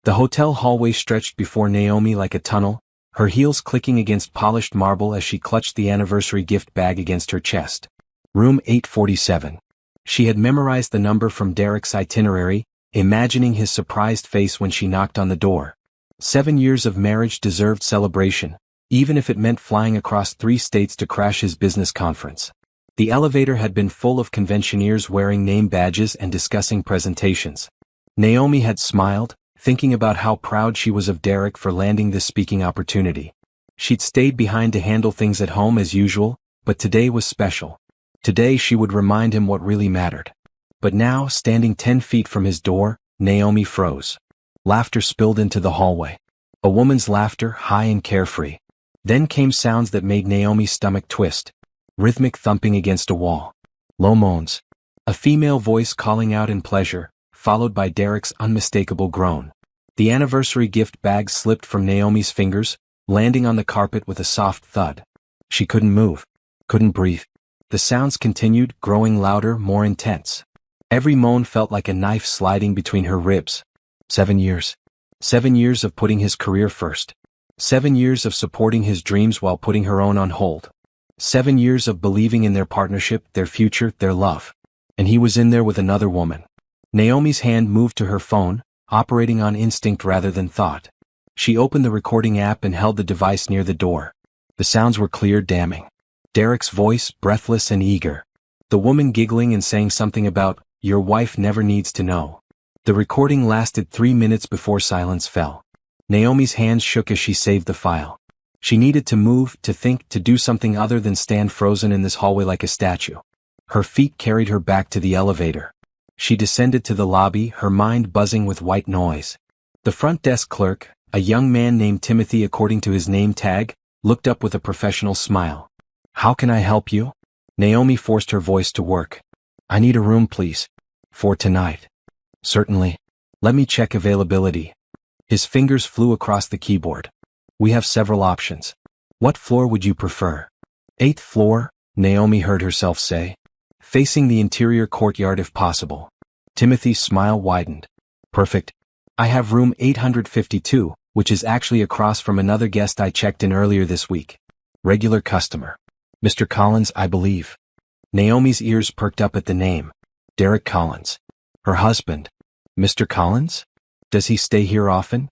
The hotel hallway stretched before Naomi like a tunnel, her heels clicking against polished marble as she clutched the anniversary gift bag against her chest. Room 847. She had memorized the number from Derek's itinerary, imagining his surprised face when she knocked on the door. 7 years of marriage deserved celebration, even if it meant flying across 3 states to crash his business conference. The elevator had been full of conventioneers wearing name badges and discussing presentations. Naomi had smiled, thinking about how proud she was of Derek for landing this speaking opportunity. She'd stayed behind to handle things at home as usual, but today was special. Today she would remind him what really mattered. But now, standing 10 feet from his door, Naomi froze. Laughter spilled into the hallway. A woman's laughter, high and carefree. Then came sounds that made Naomi's stomach twist. Rhythmic thumping against a wall. Low moans. A female voice calling out in pleasure, followed by Derek's unmistakable groan. The anniversary gift bag slipped from Naomi's fingers, landing on the carpet with a soft thud. She couldn't move. Couldn't breathe. The sounds continued, growing louder, more intense. Every moan felt like a knife sliding between her ribs. 7 years. 7 years of putting his career first. 7 years of supporting his dreams while putting her own on hold. 7 years of believing in their partnership, their future, their love. And he was in there with another woman. Naomi's hand moved to her phone, operating on instinct rather than thought. She opened the recording app and held the device near the door. The sounds were clear, damning. Derek's voice, breathless and eager. The woman giggling and saying something about, "Your wife never needs to know." The recording lasted 3 minutes before silence fell. Naomi's hands shook as she saved the file. She needed to move, to think, to do something other than stand frozen in this hallway like a statue. Her feet carried her back to the elevator. She descended to the lobby, her mind buzzing with white noise. The front desk clerk, a young man named Timothy according to his name tag, looked up with a professional smile. "How can I help you?" Naomi forced her voice to work. "I need a room, please. For tonight." "Certainly. Let me check availability." His fingers flew across the keyboard. "We have several options. What floor would you prefer?" "8th floor," Naomi heard herself say. "Facing the interior courtyard if possible." Timothy's smile widened. "Perfect. I have room 852, which is actually across from another guest I checked in earlier this week. Regular customer. Mr. Collins, I believe." Naomi's ears perked up at the name. Derek Collins. Her husband. "Mr. Collins? Does he stay here often?"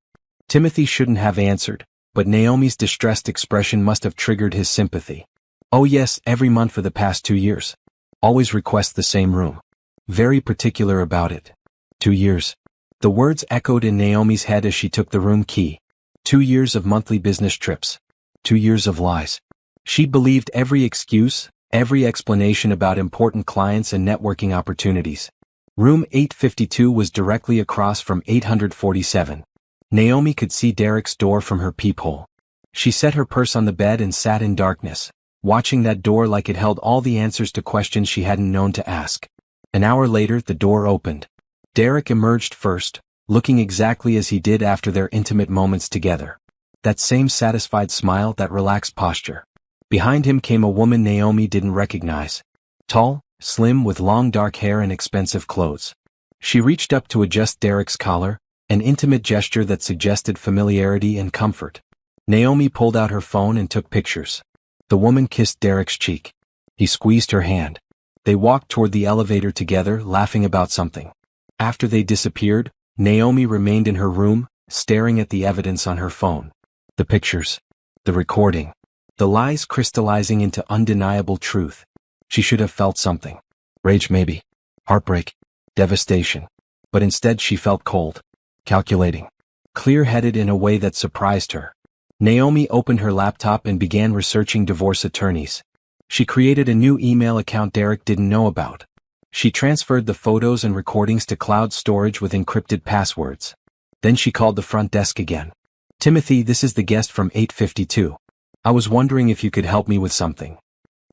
Timothy shouldn't have answered, but Naomi's distressed expression must have triggered his sympathy. "Oh yes, every month for the past 2 years. Always requests the same room. Very particular about it. 2 years." The words echoed in Naomi's head as she took the room key. 2 years of monthly business trips. 2 years of lies. She believed every excuse, every explanation about important clients and networking opportunities. Room 852 was directly across from 847. Naomi could see Derek's door from her peephole. She set her purse on the bed and sat in darkness, watching that door like it held all the answers to questions she hadn't known to ask. An hour later, the door opened. Derek emerged first, looking exactly as he did after their intimate moments together. That same satisfied smile, that relaxed posture. Behind him came a woman Naomi didn't recognize. Tall, slim, with long dark hair and expensive clothes. She reached up to adjust Derek's collar, an intimate gesture that suggested familiarity and comfort. Naomi pulled out her phone and took pictures. The woman kissed Derek's cheek. He squeezed her hand. They walked toward the elevator together, laughing about something. After they disappeared, Naomi remained in her room, staring at the evidence on her phone. The pictures. The recording. The lies crystallizing into undeniable truth. She should have felt something. Rage maybe. Heartbreak. Devastation. But instead she felt cold. Calculating. Clear-headed in a way that surprised her. Naomi opened her laptop and began researching divorce attorneys. She created a new email account Derek didn't know about. She transferred the photos and recordings to cloud storage with encrypted passwords. Then she called the front desk again. "Timothy, this is the guest from 852. I was wondering if you could help me with something."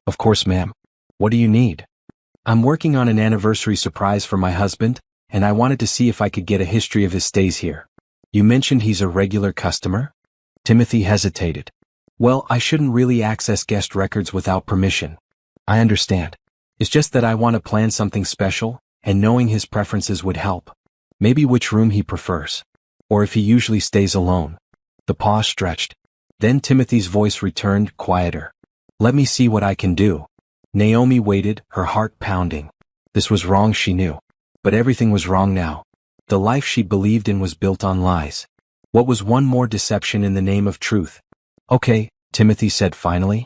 "Of course, ma'am. What do you need?" "I'm working on an anniversary surprise for my husband, and I wanted to see if I could get a history of his stays here." "You mentioned he's a regular customer?" Timothy hesitated. "Well, I shouldn't really access guest records without permission." "I understand. It's just that I want to plan something special, and knowing his preferences would help. Maybe which room he prefers. Or if he usually stays alone. The pause stretched. Then Timothy's voice returned, quieter. Let me see what I can do. Naomi waited, her heart pounding. This was wrong, she knew. But everything was wrong now. The life she believed in was built on lies. What was one more deception in the name of truth? Okay, Timothy said finally.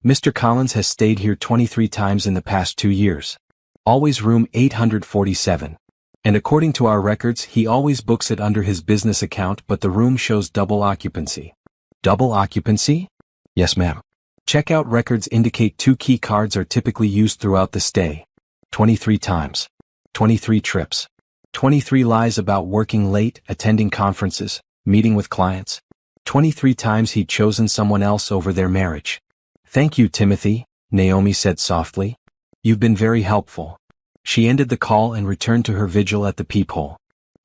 Mr. Collins has stayed here 23 times in the past 2 years. Always room 847. And according to our records, he always books it under his business account, but the room shows double occupancy. Double occupancy? Yes, ma'am. Checkout records indicate 2 key cards are typically used throughout the stay. 23 times. 23 trips. 23 lies about working late, attending conferences, meeting with clients. 23 times he'd chosen someone else over their marriage. Thank you, Timothy, Naomi said softly. You've been very helpful. She ended the call and returned to her vigil at the peephole.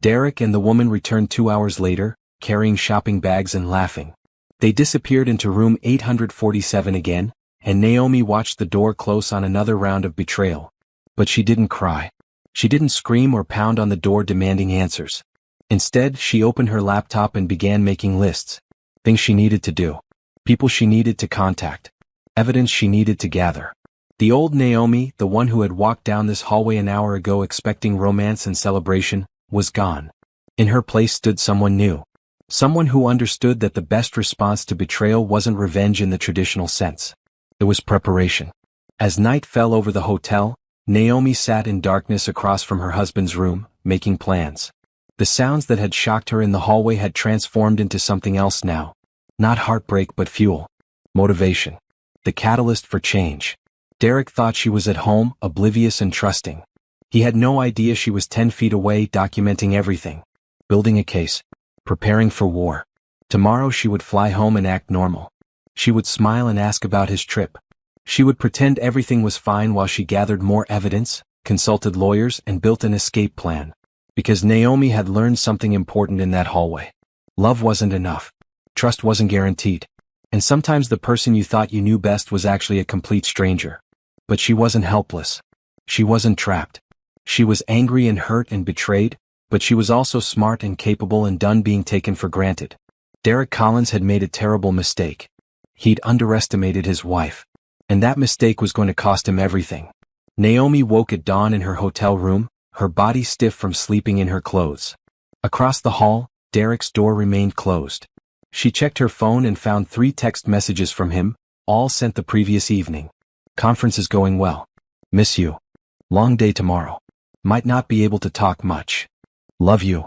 Derek and the woman returned 2 hours later, carrying shopping bags and laughing. They disappeared into room 847 again, and Naomi watched the door close on another round of betrayal. But she didn't cry. She didn't scream or pound on the door demanding answers. Instead, she opened her laptop and began making lists. Things she needed to do. People she needed to contact. Evidence she needed to gather. The old Naomi, the one who had walked down this hallway an hour ago expecting romance and celebration, was gone. In her place stood someone new. Someone who understood that the best response to betrayal wasn't revenge in the traditional sense. It was preparation. As night fell over the hotel, Naomi sat in darkness across from her husband's room, making plans. The sounds that had shocked her in the hallway had transformed into something else now. Not heartbreak but fuel. Motivation. The catalyst for change. Derek thought she was at home, oblivious and trusting. He had no idea she was 10 feet away, documenting everything. Building a case. Preparing for war. Tomorrow she would fly home and act normal. She would smile and ask about his trip. She would pretend everything was fine while she gathered more evidence, consulted lawyers, and built an escape plan. Because Naomi had learned something important in that hallway. Love wasn't enough. Trust wasn't guaranteed. And sometimes the person you thought you knew best was actually a complete stranger. But she wasn't helpless. She wasn't trapped. She was angry and hurt and betrayed, but she was also smart and capable and done being taken for granted. Derek Collins had made a terrible mistake. He'd underestimated his wife. And that mistake was going to cost him everything. Naomi woke at dawn in her hotel room, her body stiff from sleeping in her clothes. Across the hall, Derek's door remained closed. She checked her phone and found 3 text messages from him, all sent the previous evening. Conference is going well. Miss you. Long day tomorrow. Might not be able to talk much. Love you.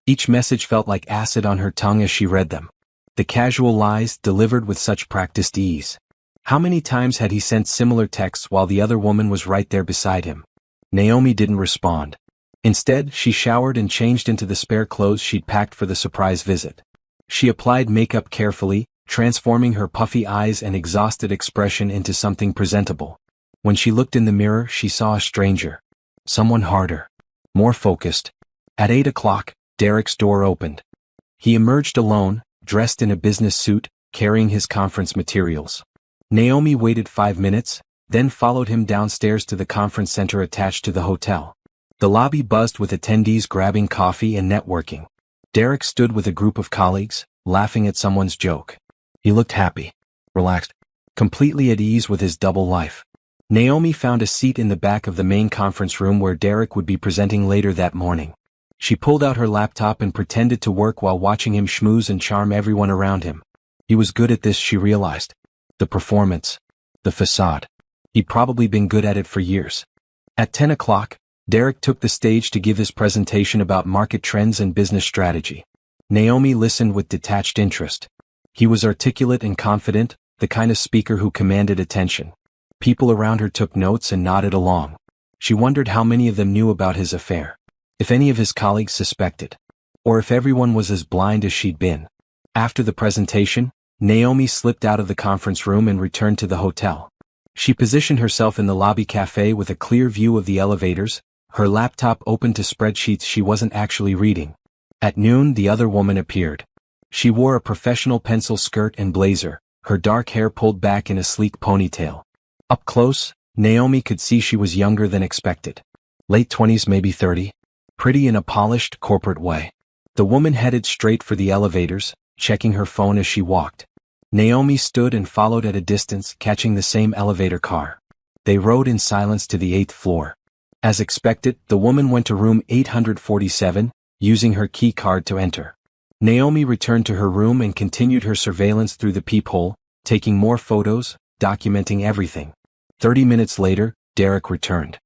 Each message felt like acid on her tongue as she read them. The casual lies delivered with such practiced ease. How many times had he sent similar texts while the other woman was right there beside him? Naomi didn't respond. Instead, she showered and changed into the spare clothes she'd packed for the surprise visit. She applied makeup carefully, transforming her puffy eyes and exhausted expression into something presentable. When she looked in the mirror, she saw a stranger. Someone harder. More focused. At 8 o'clock, Derek's door opened. He emerged alone, dressed in a business suit, carrying his conference materials. Naomi waited 5 minutes, then followed him downstairs to the conference center attached to the hotel. The lobby buzzed with attendees grabbing coffee and networking. Derek stood with a group of colleagues, laughing at someone's joke. He looked happy, relaxed, completely at ease with his double life. Naomi found a seat in the back of the main conference room where Derek would be presenting later that morning. She pulled out her laptop and pretended to work while watching him schmooze and charm everyone around him. He was good at this, she realized. The performance. The facade. He'd probably been good at it for years. At 10 o'clock, Derek took the stage to give his presentation about market trends and business strategy. Naomi listened with detached interest. He was articulate and confident, the kind of speaker who commanded attention. People around her took notes and nodded along. She wondered how many of them knew about his affair. If any of his colleagues suspected. Or if everyone was as blind as she'd been. After the presentation, Naomi slipped out of the conference room and returned to the hotel. She positioned herself in the lobby cafe with a clear view of the elevators, her laptop open to spreadsheets she wasn't actually reading. At noon, the other woman appeared. She wore a professional pencil skirt and blazer, her dark hair pulled back in a sleek ponytail. Up close, Naomi could see she was younger than expected. Late 20s, maybe 30. Pretty in a polished, corporate way. The woman headed straight for the elevators, checking her phone as she walked. Naomi stood and followed at a distance, catching the same elevator car. They rode in silence to the 8th floor. As expected, the woman went to room 847, using her key card to enter. Naomi returned to her room and continued her surveillance through the peephole, taking more photos, documenting everything. 30 minutes later, Derek returned.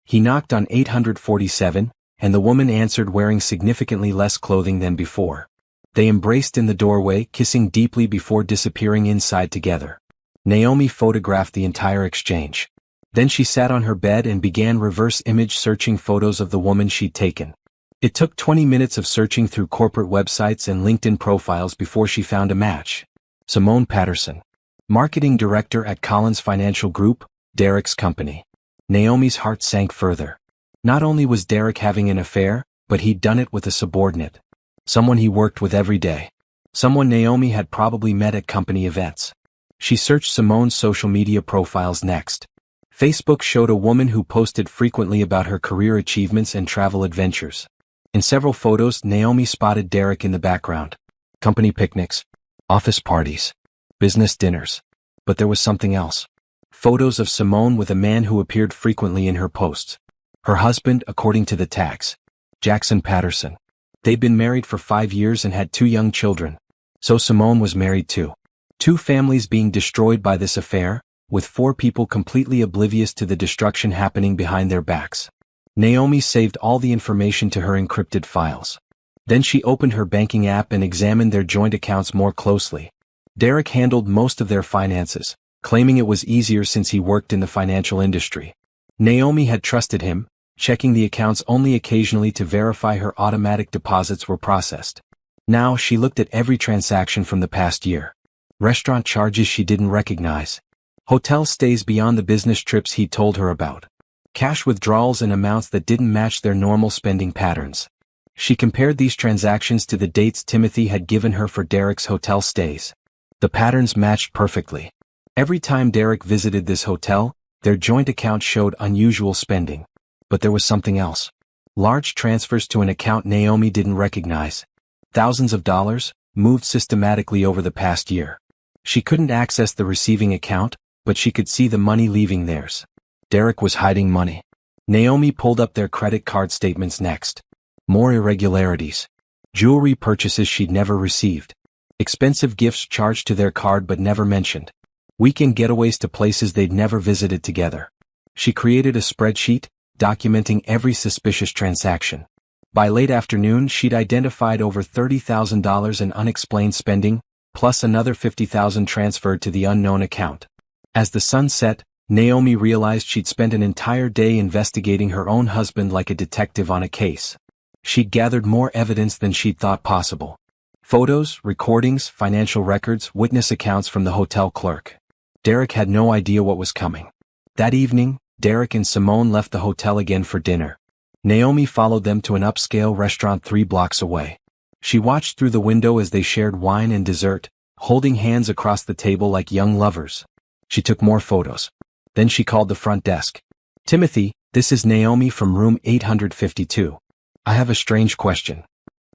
He knocked on 847, and the woman answered wearing significantly less clothing than before. They embraced in the doorway, kissing deeply before disappearing inside together. Naomi photographed the entire exchange. Then she sat on her bed and began reverse image searching photos of the woman she'd taken. It took 20 minutes of searching through corporate websites and LinkedIn profiles before she found a match. Simone Patterson, marketing director at Collins Financial Group, Derek's company. Naomi's heart sank further. Not only was Derek having an affair, but he'd done it with a subordinate. Someone he worked with every day. Someone Naomi had probably met at company events. She searched Simone's social media profiles next. Facebook showed a woman who posted frequently about her career achievements and travel adventures. In several photos, Naomi spotted Derek in the background. Company picnics, office parties, business dinners. But there was something else. Photos of Simone with a man who appeared frequently in her posts. Her husband, according to the tags. Jackson Patterson. They'd been married for 5 years and had 2 young children. So Simone was married too. 2 families being destroyed by this affair, with 4 people completely oblivious to the destruction happening behind their backs. Naomi saved all the information to her encrypted files. Then she opened her banking app and examined their joint accounts more closely. Derek handled most of their finances, claiming it was easier since he worked in the financial industry. Naomi had trusted him, checking the accounts only occasionally to verify her automatic deposits were processed. Now she looked at every transaction from the past year. Restaurant charges she didn't recognize. Hotel stays beyond the business trips he told her about. Cash withdrawals in amounts that didn't match their normal spending patterns. She compared these transactions to the dates Timothy had given her for Derek's hotel stays. The patterns matched perfectly. Every time Derek visited this hotel, their joint account showed unusual spending. But there was something else. Large transfers to an account Naomi didn't recognize. Thousands of dollars, moved systematically over the past year. She couldn't access the receiving account, but she could see the money leaving theirs. Derek was hiding money. Naomi pulled up their credit card statements next. More irregularities. Jewelry purchases she'd never received. Expensive gifts charged to their card but never mentioned. Weekend getaways to places they'd never visited together. She created a spreadsheet, documenting every suspicious transaction. By late afternoon, she'd identified over $30,000 in unexplained spending, plus another $50,000 transferred to the unknown account. As the sun set, Naomi realized she'd spent an entire day investigating her own husband like a detective on a case. She'd gathered more evidence than she'd thought possible. Photos, recordings, financial records, witness accounts from the hotel clerk. Derek had no idea what was coming. That evening, Derek and Simone left the hotel again for dinner. Naomi followed them to an upscale restaurant 3 blocks away. She watched through the window as they shared wine and dessert, holding hands across the table like young lovers. She took more photos. Then she called the front desk. "Timothy, this is Naomi from room 852. I have a strange question."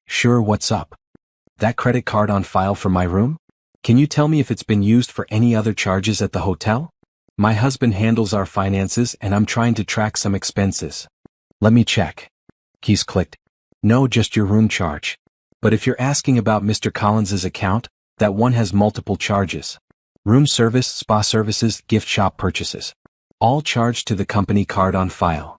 "Sure, what's up?" "That credit card on file for my room? Can you tell me if it's been used for any other charges at the hotel? My husband handles our finances and I'm trying to track some expenses." "Let me check." Keys clicked. "No, just your room charge. But if you're asking about Mr. Collins's account, that one has multiple charges. Room service, spa services, gift shop purchases. All charged to the company card on file."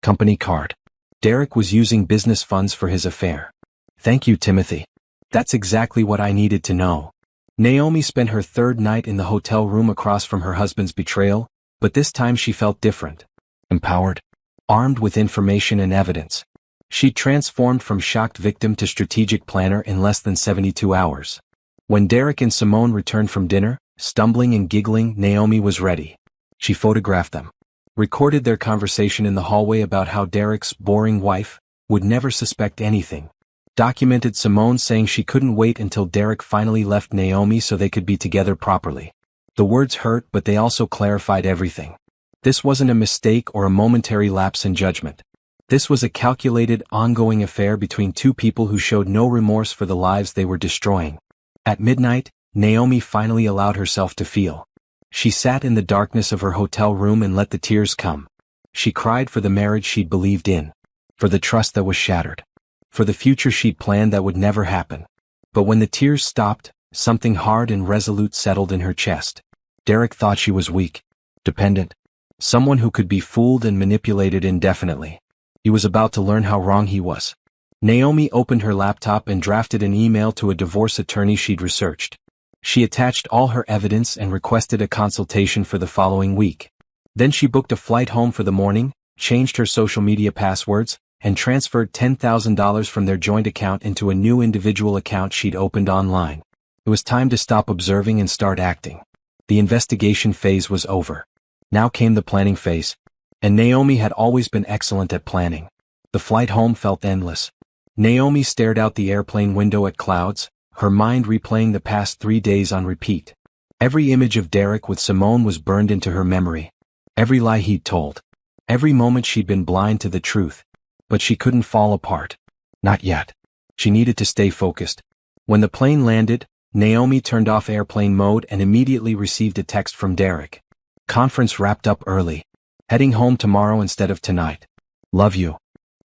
Company card. Derek was using business funds for his affair. "Thank you, Timothy. That's exactly what I needed to know." Naomi spent her 3rd night in the hotel room across from her husband's betrayal, but this time she felt different. Empowered. Armed with information and evidence. She transformed from shocked victim to strategic planner in less than 72 hours. When Derek and Simone returned from dinner, stumbling and giggling, Naomi was ready. She photographed them. Recorded their conversation in the hallway about how Derek's boring wife would never suspect anything. Documented Simone saying she couldn't wait until Derek finally left Naomi so they could be together properly. The words hurt, but they also clarified everything. This wasn't a mistake or a momentary lapse in judgment. This was a calculated, ongoing affair between two people who showed no remorse for the lives they were destroying. At midnight, Naomi finally allowed herself to feel. She sat in the darkness of her hotel room and let the tears come. She cried for the marriage she'd believed in, for the trust that was shattered, for the future she'd planned that would never happen. But when the tears stopped, something hard and resolute settled in her chest. Derek thought she was weak, dependent, someone who could be fooled and manipulated indefinitely. He was about to learn how wrong he was. Naomi opened her laptop and drafted an email to a divorce attorney she'd researched. She attached all her evidence and requested a consultation for the following week. Then she booked a flight home for the morning, changed her social media passwords, and transferred $10,000 from their joint account into a new individual account she'd opened online. It was time to stop observing and start acting. The investigation phase was over. Now came the planning phase. And Naomi had always been excellent at planning. The flight home felt endless. Naomi stared out the airplane window at clouds, her mind replaying the past 3 days on repeat. Every image of Derek with Simone was burned into her memory. Every lie he'd told. Every moment she'd been blind to the truth. But she couldn't fall apart. Not yet. She needed to stay focused. When the plane landed, Naomi turned off airplane mode and immediately received a text from Derek. Conference wrapped up early. Heading home tomorrow instead of tonight. Love you.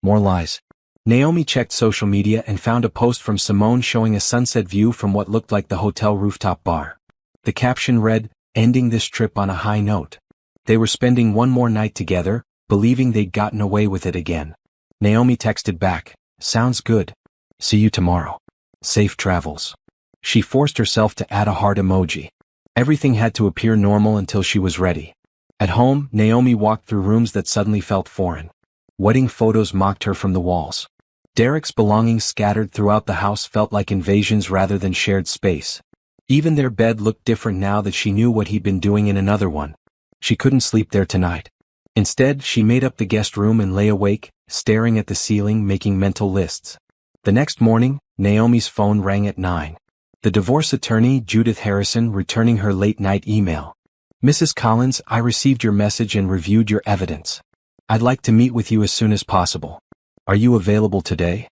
More lies. Naomi checked social media and found a post from Simone showing a sunset view from what looked like the hotel rooftop bar. The caption read, "Ending this trip on a high note." They were spending one more night together, believing they'd gotten away with it again. Naomi texted back, "Sounds good. See you tomorrow. Safe travels." She forced herself to add a heart emoji. Everything had to appear normal until she was ready. At home, Naomi walked through rooms that suddenly felt foreign. Wedding photos mocked her from the walls. Derek's belongings scattered throughout the house felt like invasions rather than shared space. Even their bed looked different now that she knew what he'd been doing in another one. She couldn't sleep there tonight. Instead, she made up the guest room and lay awake, staring at the ceiling, making mental lists. The next morning, Naomi's phone rang at 9. The divorce attorney, Judith Harrison, returning her late-night email. "Mrs. Collins, I received your message and reviewed your evidence. I'd like to meet with you as soon as possible. Are you available today?"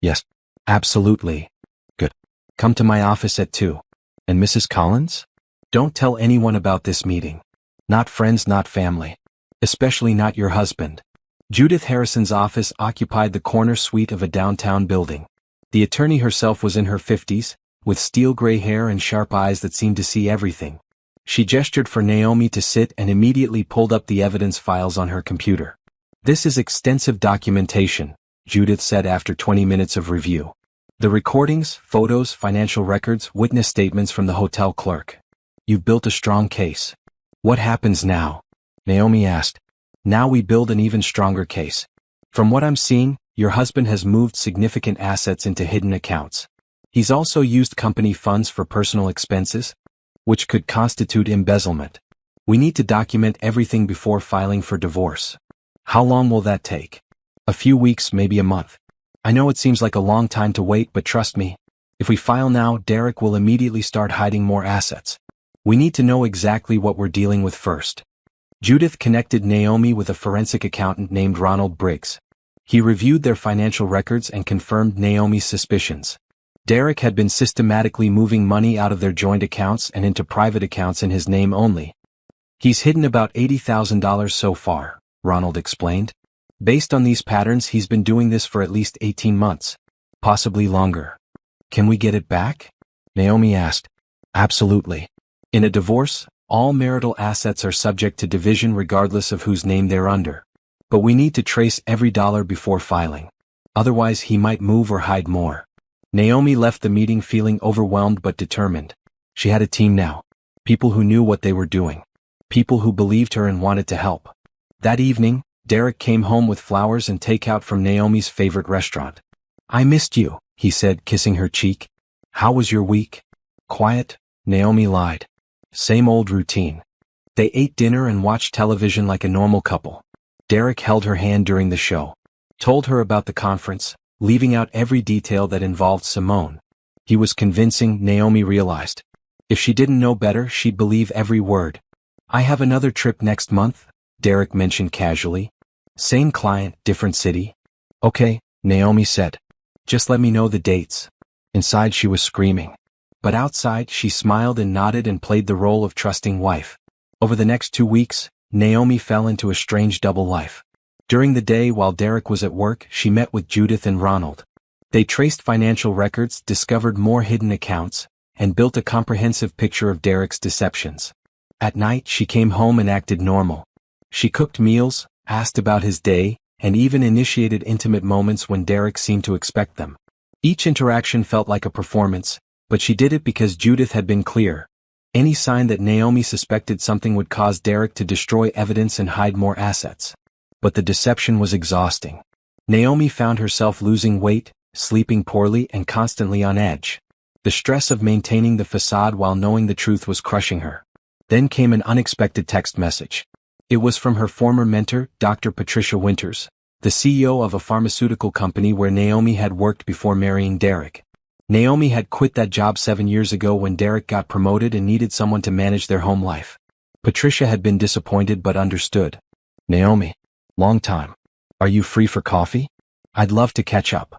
"Yes, absolutely." "Good. Come to my office at 2. "And Mrs. Collins? Don't tell anyone about this meeting. Not friends, not family. Especially not your husband." Judith Harrison's office occupied the corner suite of a downtown building. The attorney herself was in her 50s, with steel gray hair and sharp eyes that seemed to see everything. She gestured for Naomi to sit and immediately pulled up the evidence files on her computer. "This is extensive documentation," Judith said after 20 minutes of review. "The recordings, photos, financial records, witness statements from the hotel clerk. You've built a strong case. What happens now?" Naomi asked. "Now we build an even stronger case. From what I'm seeing, your husband has moved significant assets into hidden accounts. He's also used company funds for personal expenses, which could constitute embezzlement. We need to document everything before filing for divorce." "How long will that take?" "A few weeks, maybe a month. I know it seems like a long time to wait, but trust me. If we file now, Derek will immediately start hiding more assets. We need to know exactly what we're dealing with first." Judith connected Naomi with a forensic accountant named Ronald Briggs. He reviewed their financial records and confirmed Naomi's suspicions. Derek had been systematically moving money out of their joint accounts and into private accounts in his name only. "He's hidden about $80,000 so far," Ronald explained. "Based on these patterns, he's been doing this for at least 18 months. Possibly longer." "Can we get it back?" Naomi asked. "Absolutely. In a divorce, all marital assets are subject to division regardless of whose name they're under. But we need to trace every dollar before filing. Otherwise, he might move or hide more." Naomi left the meeting feeling overwhelmed but determined. She had a team now. People who knew what they were doing. People who believed her and wanted to help. That evening, Derek came home with flowers and takeout from Naomi's favorite restaurant. "I missed you," he said, kissing her cheek. "How was your week?" "Quiet," Naomi lied. "Same old routine." They ate dinner and watched television like a normal couple. Derek held her hand during the show. Told her about the conference, leaving out every detail that involved Simone. He was convincing, Naomi realized. If she didn't know better, she'd believe every word. "I have another trip next month," Derek mentioned casually. Same client, different city? Okay, Naomi said. Just let me know the dates. Inside she was screaming. But outside she smiled and nodded and played the role of trusting wife. Over the next 2 weeks, Naomi fell into a strange double life. During the day while Derek was at work, she met with Judith and Ronald. They traced financial records, discovered more hidden accounts, and built a comprehensive picture of Derek's deceptions. At night she came home and acted normal. She cooked meals, asked about his day, and even initiated intimate moments when Derek seemed to expect them. Each interaction felt like a performance, but she did it because Judith had been clear. Any sign that Naomi suspected something would cause Derek to destroy evidence and hide more assets. But the deception was exhausting. Naomi found herself losing weight, sleeping poorly, and constantly on edge. The stress of maintaining the facade while knowing the truth was crushing her. Then came an unexpected text message. It was from her former mentor, Dr. Patricia Winters, the CEO of a pharmaceutical company where Naomi had worked before marrying Derek. Naomi had quit that job 7 years ago when Derek got promoted and needed someone to manage their home life. Patricia had been disappointed but understood. Naomi, long time. Are you free for coffee? I'd love to catch up.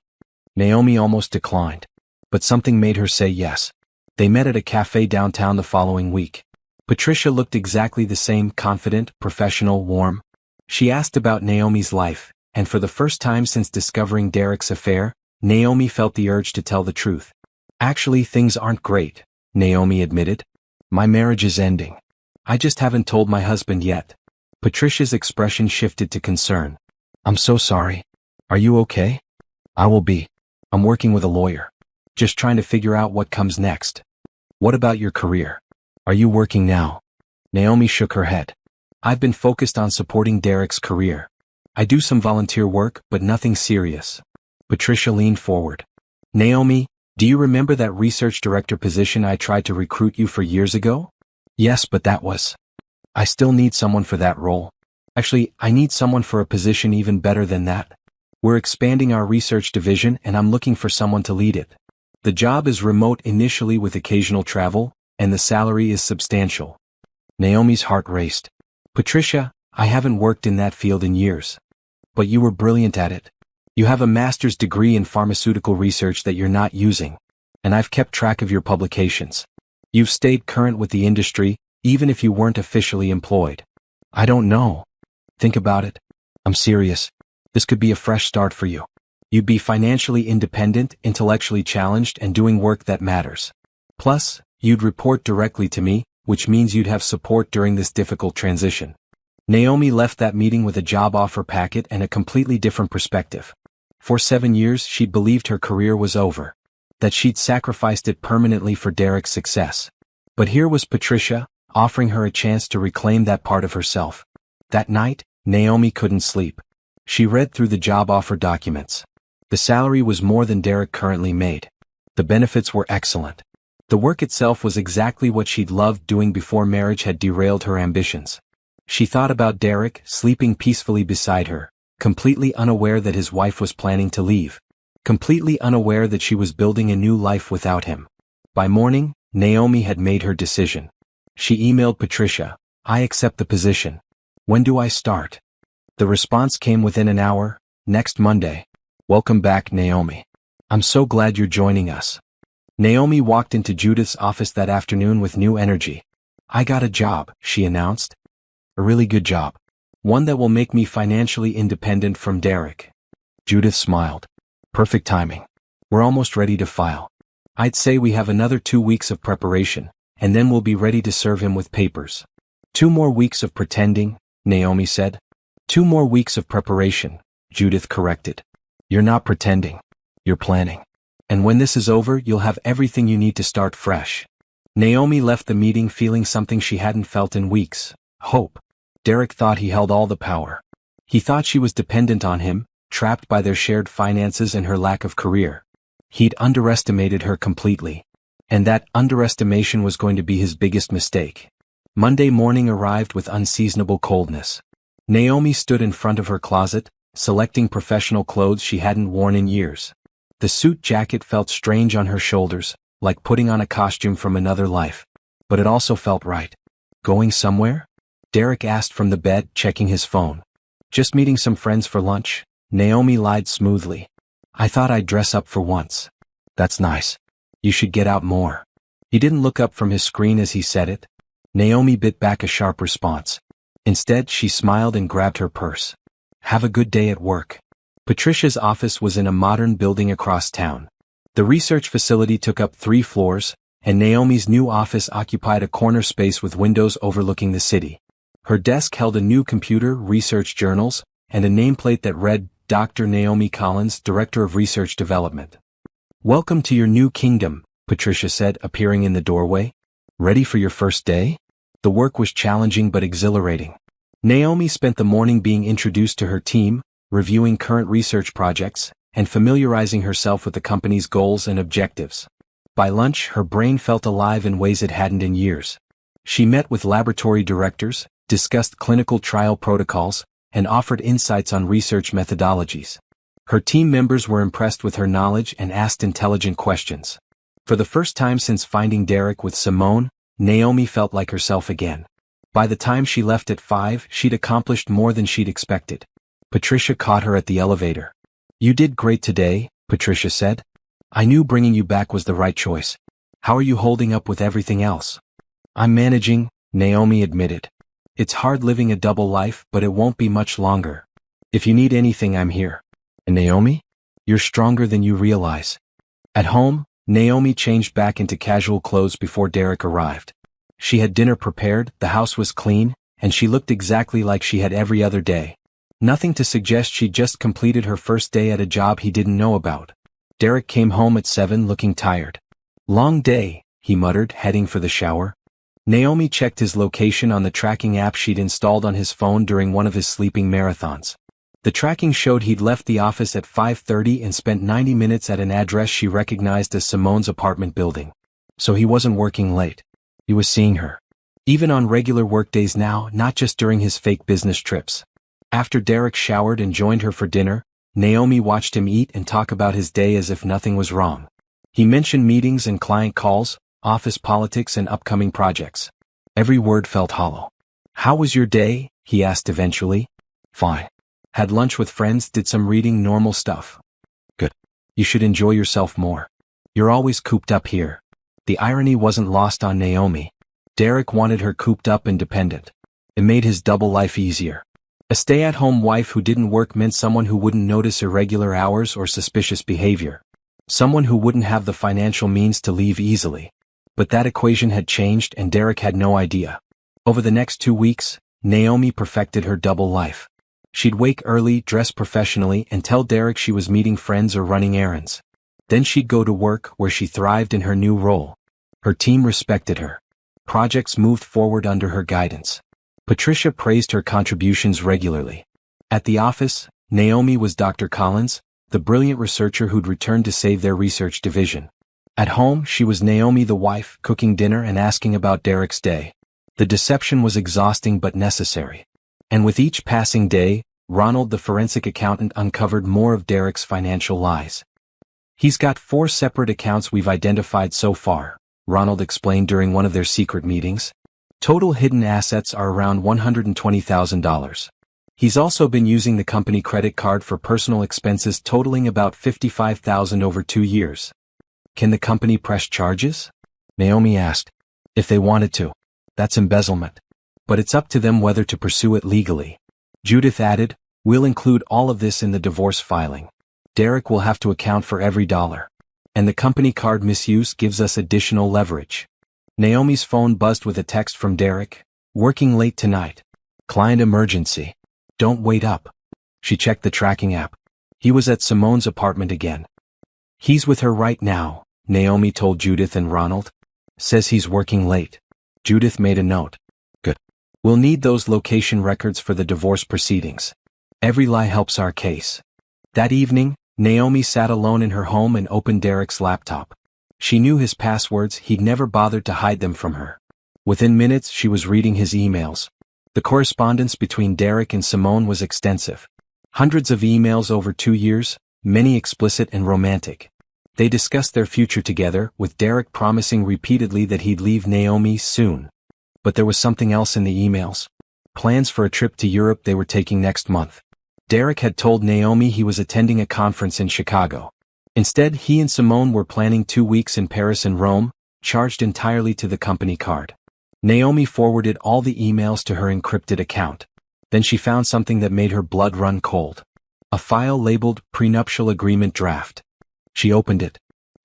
Naomi almost declined. But something made her say yes. They met at a cafe downtown the following week. Patricia looked exactly the same, confident, professional, warm. She asked about Naomi's life, and for the first time since discovering Derek's affair, Naomi felt the urge to tell the truth. Actually, things aren't great, Naomi admitted. My marriage is ending. I just haven't told my husband yet. Patricia's expression shifted to concern. I'm so sorry. Are you okay? I will be. I'm working with a lawyer. Just trying to figure out what comes next. What about your career? Are you working now? Naomi shook her head. I've been focused on supporting Derek's career. I do some volunteer work, but nothing serious. Patricia leaned forward. Naomi, do you remember that research director position I tried to recruit you for years ago? Yes, but that was. I still need someone for that role. Actually, I need someone for a position even better than that. We're expanding our research division and I'm looking for someone to lead it. The job is remote initially with occasional travel, and the salary is substantial. Naomi's heart raced. Patricia, I haven't worked in that field in years. But you were brilliant at it. You have a master's degree in pharmaceutical research that you're not using. And I've kept track of your publications. You've stayed current with the industry, even if you weren't officially employed. I don't know. Think about it. I'm serious. This could be a fresh start for you. You'd be financially independent, intellectually challenged, and doing work that matters. Plus, you'd report directly to me, which means you'd have support during this difficult transition. Naomi left that meeting with a job offer packet and a completely different perspective. For 7 years she'd believed her career was over. That she'd sacrificed it permanently for Derek's success. But here was Patricia, offering her a chance to reclaim that part of herself. That night, Naomi couldn't sleep. She read through the job offer documents. The salary was more than Derek currently made. The benefits were excellent. The work itself was exactly what she'd loved doing before marriage had derailed her ambitions. She thought about Derek, sleeping peacefully beside her, completely unaware that his wife was planning to leave. Completely unaware that she was building a new life without him. By morning, Naomi had made her decision. She emailed Patricia, I accept the position. When do I start? The response came within an hour, next Monday. Welcome back, Naomi. I'm so glad you're joining us. Naomi walked into Judith's office that afternoon with new energy. I got a job, she announced. A really good job. One that will make me financially independent from Derek. Judith smiled. Perfect timing. We're almost ready to file. I'd say we have another 2 weeks of preparation, and then we'll be ready to serve him with papers. 2 more weeks of pretending, Naomi said. 2 more weeks of preparation, Judith corrected. You're not pretending. You're planning. And when this is over, you'll have everything you need to start fresh. Naomi left the meeting feeling something she hadn't felt in weeks. Hope. Derek thought he held all the power. He thought she was dependent on him, trapped by their shared finances and her lack of career. He'd underestimated her completely. And that underestimation was going to be his biggest mistake. Monday morning arrived with unseasonable coldness. Naomi stood in front of her closet, selecting professional clothes she hadn't worn in years. The suit jacket felt strange on her shoulders, like putting on a costume from another life. But it also felt right. Going somewhere? Derek asked from the bed, checking his phone. Just meeting some friends for lunch, Naomi lied smoothly. I thought I'd dress up for once. That's nice. You should get out more. He didn't look up from his screen as he said it. Naomi bit back a sharp response. Instead, she smiled and grabbed her purse. Have a good day at work. Patricia's office was in a modern building across town. The research facility took up 3 floors, and Naomi's new office occupied a corner space with windows overlooking the city. Her desk held a new computer, research journals, and a nameplate that read, Dr. Naomi Collins, Director of Research Development. Welcome to your new kingdom, Patricia said, appearing in the doorway. Ready for your first day? The work was challenging but exhilarating. Naomi spent the morning being introduced to her team, reviewing current research projects, and familiarizing herself with the company's goals and objectives. By lunch, her brain felt alive in ways it hadn't in years. She met with laboratory directors, discussed clinical trial protocols, and offered insights on research methodologies. Her team members were impressed with her knowledge and asked intelligent questions. For the first time since finding Derek with Simone, Naomi felt like herself again. By the time she left at 5, she'd accomplished more than she'd expected. Patricia caught her at the elevator. You did great today, Patricia said. I knew bringing you back was the right choice. How are you holding up with everything else? I'm managing, Naomi admitted. It's hard living a double life, but it won't be much longer. If you need anything, I'm here. And Naomi? You're stronger than you realize. At home, Naomi changed back into casual clothes before Derek arrived. She had dinner prepared, the house was clean, and she looked exactly like she had every other day. Nothing to suggest she'd just completed her first day at a job he didn't know about. Derek came home at 7 looking tired. Long day, he muttered, heading for the shower. Naomi checked his location on the tracking app she'd installed on his phone during one of his sleeping marathons. The tracking showed he'd left the office at 5:30 and spent 90 minutes at an address she recognized as Simone's apartment building. So he wasn't working late. He was seeing her. Even on regular workdays now, not just during his fake business trips. After Derek showered and joined her for dinner, Naomi watched him eat and talk about his day as if nothing was wrong. He mentioned meetings and client calls, office politics and upcoming projects. Every word felt hollow. How was your day? He asked eventually. Fine. Had lunch with friends, did some reading, normal stuff. Good. You should enjoy yourself more. You're always cooped up here. The irony wasn't lost on Naomi. Derek wanted her cooped up and dependent. It made his double life easier. A stay-at-home wife who didn't work meant someone who wouldn't notice irregular hours or suspicious behavior. Someone who wouldn't have the financial means to leave easily. But that equation had changed and Derek had no idea. Over the next 2 weeks, Naomi perfected her double life. She'd wake early, dress professionally, and tell Derek she was meeting friends or running errands. Then she'd go to work, where she thrived in her new role. Her team respected her. Projects moved forward under her guidance. Patricia praised her contributions regularly. At the office, Naomi was Dr. Collins, the brilliant researcher who'd returned to save their research division. At home, she was Naomi the wife, cooking dinner and asking about Derek's day. The deception was exhausting but necessary. And with each passing day, Ronald the forensic accountant uncovered more of Derek's financial lies. He's got 4 separate accounts we've identified so far, Ronald explained during one of their secret meetings. Total hidden assets are around $120,000. He's also been using the company credit card for personal expenses totaling about $55,000 over 2 years. Can the company press charges? Naomi asked. If they wanted to. That's embezzlement. But it's up to them whether to pursue it legally. Judith added, we'll include all of this in the divorce filing. Derek will have to account for every dollar. And the company card misuse gives us additional leverage. Naomi's phone buzzed with a text from Derek. Working late tonight. Client emergency. Don't wait up. She checked the tracking app. He was at Simone's apartment again. He's with her right now, Naomi told Judith and Ronald. Says he's working late. Judith made a note. Good. We'll need those location records for the divorce proceedings. Every lie helps our case. That evening, Naomi sat alone in her home and opened Derek's laptop. She knew his passwords, he'd never bothered to hide them from her. Within minutes, she was reading his emails. The correspondence between Derek and Simone was extensive. Hundreds of emails over 2 years, many explicit and romantic. They discussed their future together, with Derek promising repeatedly that he'd leave Naomi soon. But there was something else in the emails. plans for a trip to Europe they were taking next month. Derek had told Naomi he was attending a conference in Chicago. Instead, he and Simone were planning 2 weeks in Paris and Rome, charged entirely to the company card. Naomi forwarded all the emails to her encrypted account. Then she found something that made her blood run cold. A file labeled Prenuptial Agreement Draft. She opened it.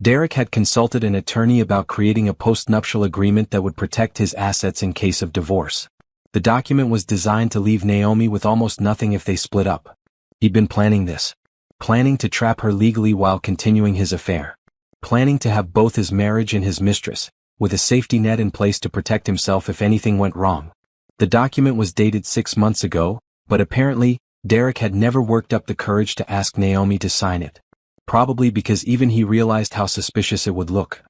Derek had consulted an attorney about creating a postnuptial agreement that would protect his assets in case of divorce. The document was designed to leave Naomi with almost nothing if they split up. He'd been planning this. Planning to trap her legally while continuing his affair. Planning to have both his marriage and his mistress, with a safety net in place to protect himself if anything went wrong. The document was dated 6 months ago, but apparently, Derek had never worked up the courage to ask Naomi to sign it. Probably because even he realized how suspicious it would look.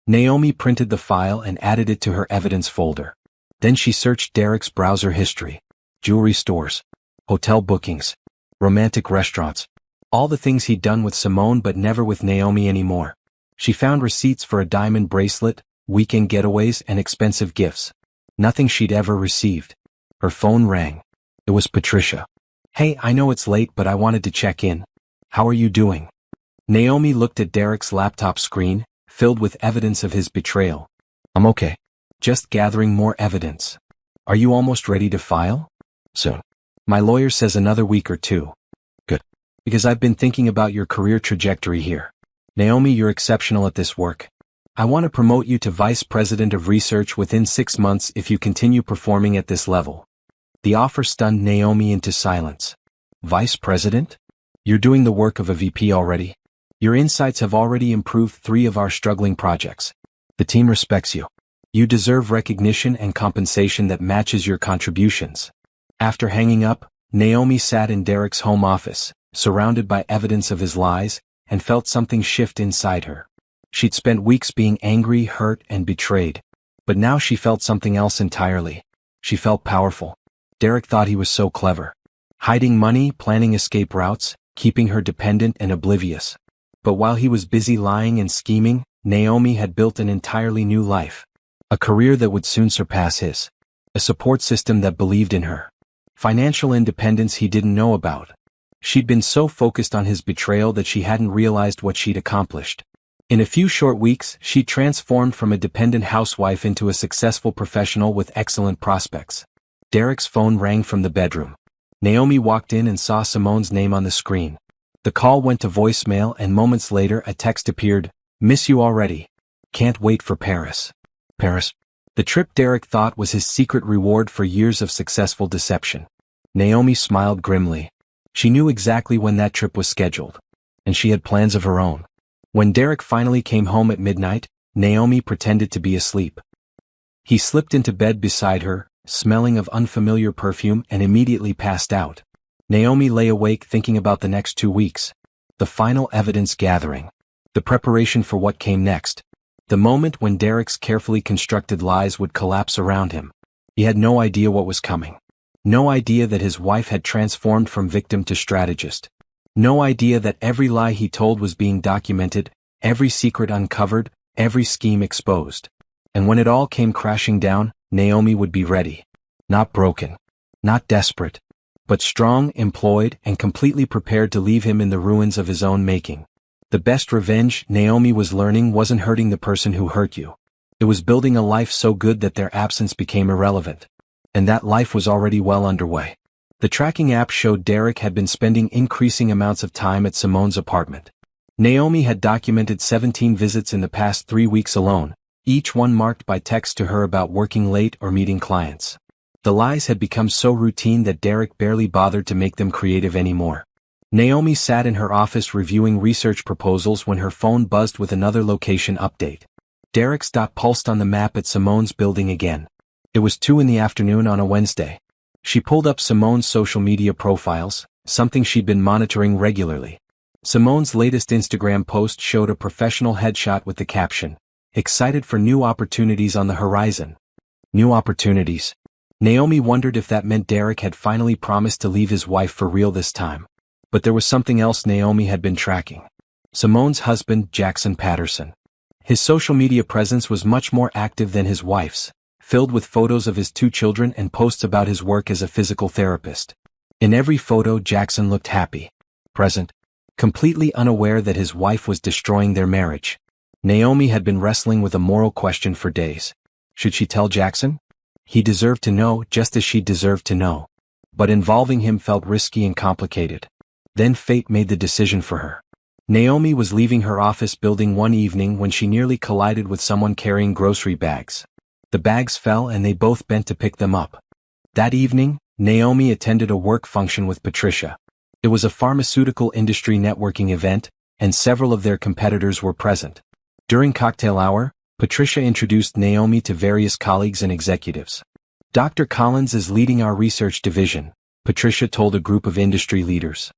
Naomi printed the file and added it to her evidence folder. Then she searched Derek's browser history. Jewelry stores. Hotel bookings. Romantic restaurants. All the things he'd done with Simone but never with Naomi anymore. She found receipts for a diamond bracelet, weekend getaways and expensive gifts. Nothing she'd ever received. Her phone rang. It was Patricia. "Hey, I know it's late but I wanted to check in. How are you doing?" Naomi looked at Derek's laptop screen, filled with evidence of his betrayal. "I'm okay. Just gathering more evidence. Are you almost ready to file?" "Soon. My lawyer says another week or 2. "Good. Because I've been thinking about your career trajectory here. Naomi, you're exceptional at this work. I want to promote you to Vice President of Research within 6 months if you continue performing at this level." The offer stunned Naomi into silence. "Vice President? You're doing the work of a VP already? Your insights have already improved 3 of our struggling projects. The team respects you. You deserve recognition and compensation that matches your contributions." After hanging up, Naomi sat in Derek's home office, surrounded by evidence of his lies, and felt something shift inside her. She'd spent weeks being angry, hurt, and betrayed. But now she felt something else entirely. She felt powerful. Derek thought he was so clever. Hiding money, planning escape routes, keeping her dependent and oblivious. But while he was busy lying and scheming, Naomi had built an entirely new life. A career that would soon surpass his. A support system that believed in her. Financial independence he didn't know about. She'd been so focused on his betrayal that she hadn't realized what she'd accomplished. In a few short weeks, she transformed from a dependent housewife into a successful professional with excellent prospects. Derek's phone rang from the bedroom. Naomi walked in and saw Simone's name on the screen. The call went to voicemail and moments later a text appeared, "Miss you already. Can't wait for Paris." Paris. The trip Derek thought was his secret reward for years of successful deception. Naomi smiled grimly. She knew exactly when that trip was scheduled. And she had plans of her own. When Derek finally came home at midnight, Naomi pretended to be asleep. He slipped into bed beside her, smelling of unfamiliar perfume, and immediately passed out. Naomi lay awake thinking about the next 2 weeks. The final evidence gathering. The preparation for what came next. The moment when Derek's carefully constructed lies would collapse around him. He had no idea what was coming. No idea that his wife had transformed from victim to strategist. No idea that every lie he told was being documented, every secret uncovered, every scheme exposed. And when it all came crashing down, Naomi would be ready. Not broken. Not desperate. But strong, employed, and completely prepared to leave him in the ruins of his own making. The best revenge, Naomi was learning, wasn't hurting the person who hurt you. It was building a life so good that their absence became irrelevant. And that life was already well underway. The tracking app showed Derek had been spending increasing amounts of time at Simone's apartment. Naomi had documented 17 visits in the past 3 weeks alone, each one marked by text to her about working late or meeting clients. The lies had become so routine that Derek barely bothered to make them creative anymore. Naomi sat in her office reviewing research proposals when her phone buzzed with another location update. Derek's dot pulsed on the map at Simone's building again. It was 2 in the afternoon on a Wednesday. She pulled up Simone's social media profiles, something she'd been monitoring regularly. Simone's latest Instagram post showed a professional headshot with the caption, "Excited for new opportunities on the horizon." New opportunities. Naomi wondered if that meant Derek had finally promised to leave his wife for real this time. But there was something else Naomi had been tracking. Simone's husband, Jackson Patterson. His social media presence was much more active than his wife's, filled with photos of his 2 children and posts about his work as a physical therapist. In every photo, Jackson looked happy, present, completely unaware that his wife was destroying their marriage. Naomi had been wrestling with a moral question for days. Should she tell Jackson? He deserved to know just as she deserved to know. But involving him felt risky and complicated. Then fate made the decision for her. Naomi was leaving her office building one evening when she nearly collided with someone carrying grocery bags. The bags fell and they both bent to pick them up. That evening, Naomi attended a work function with Patricia. It was a pharmaceutical industry networking event, and several of their competitors were present. During cocktail hour, Patricia introduced Naomi to various colleagues and executives. Dr. Collins is leading our research division, Patricia told a group of industry leaders.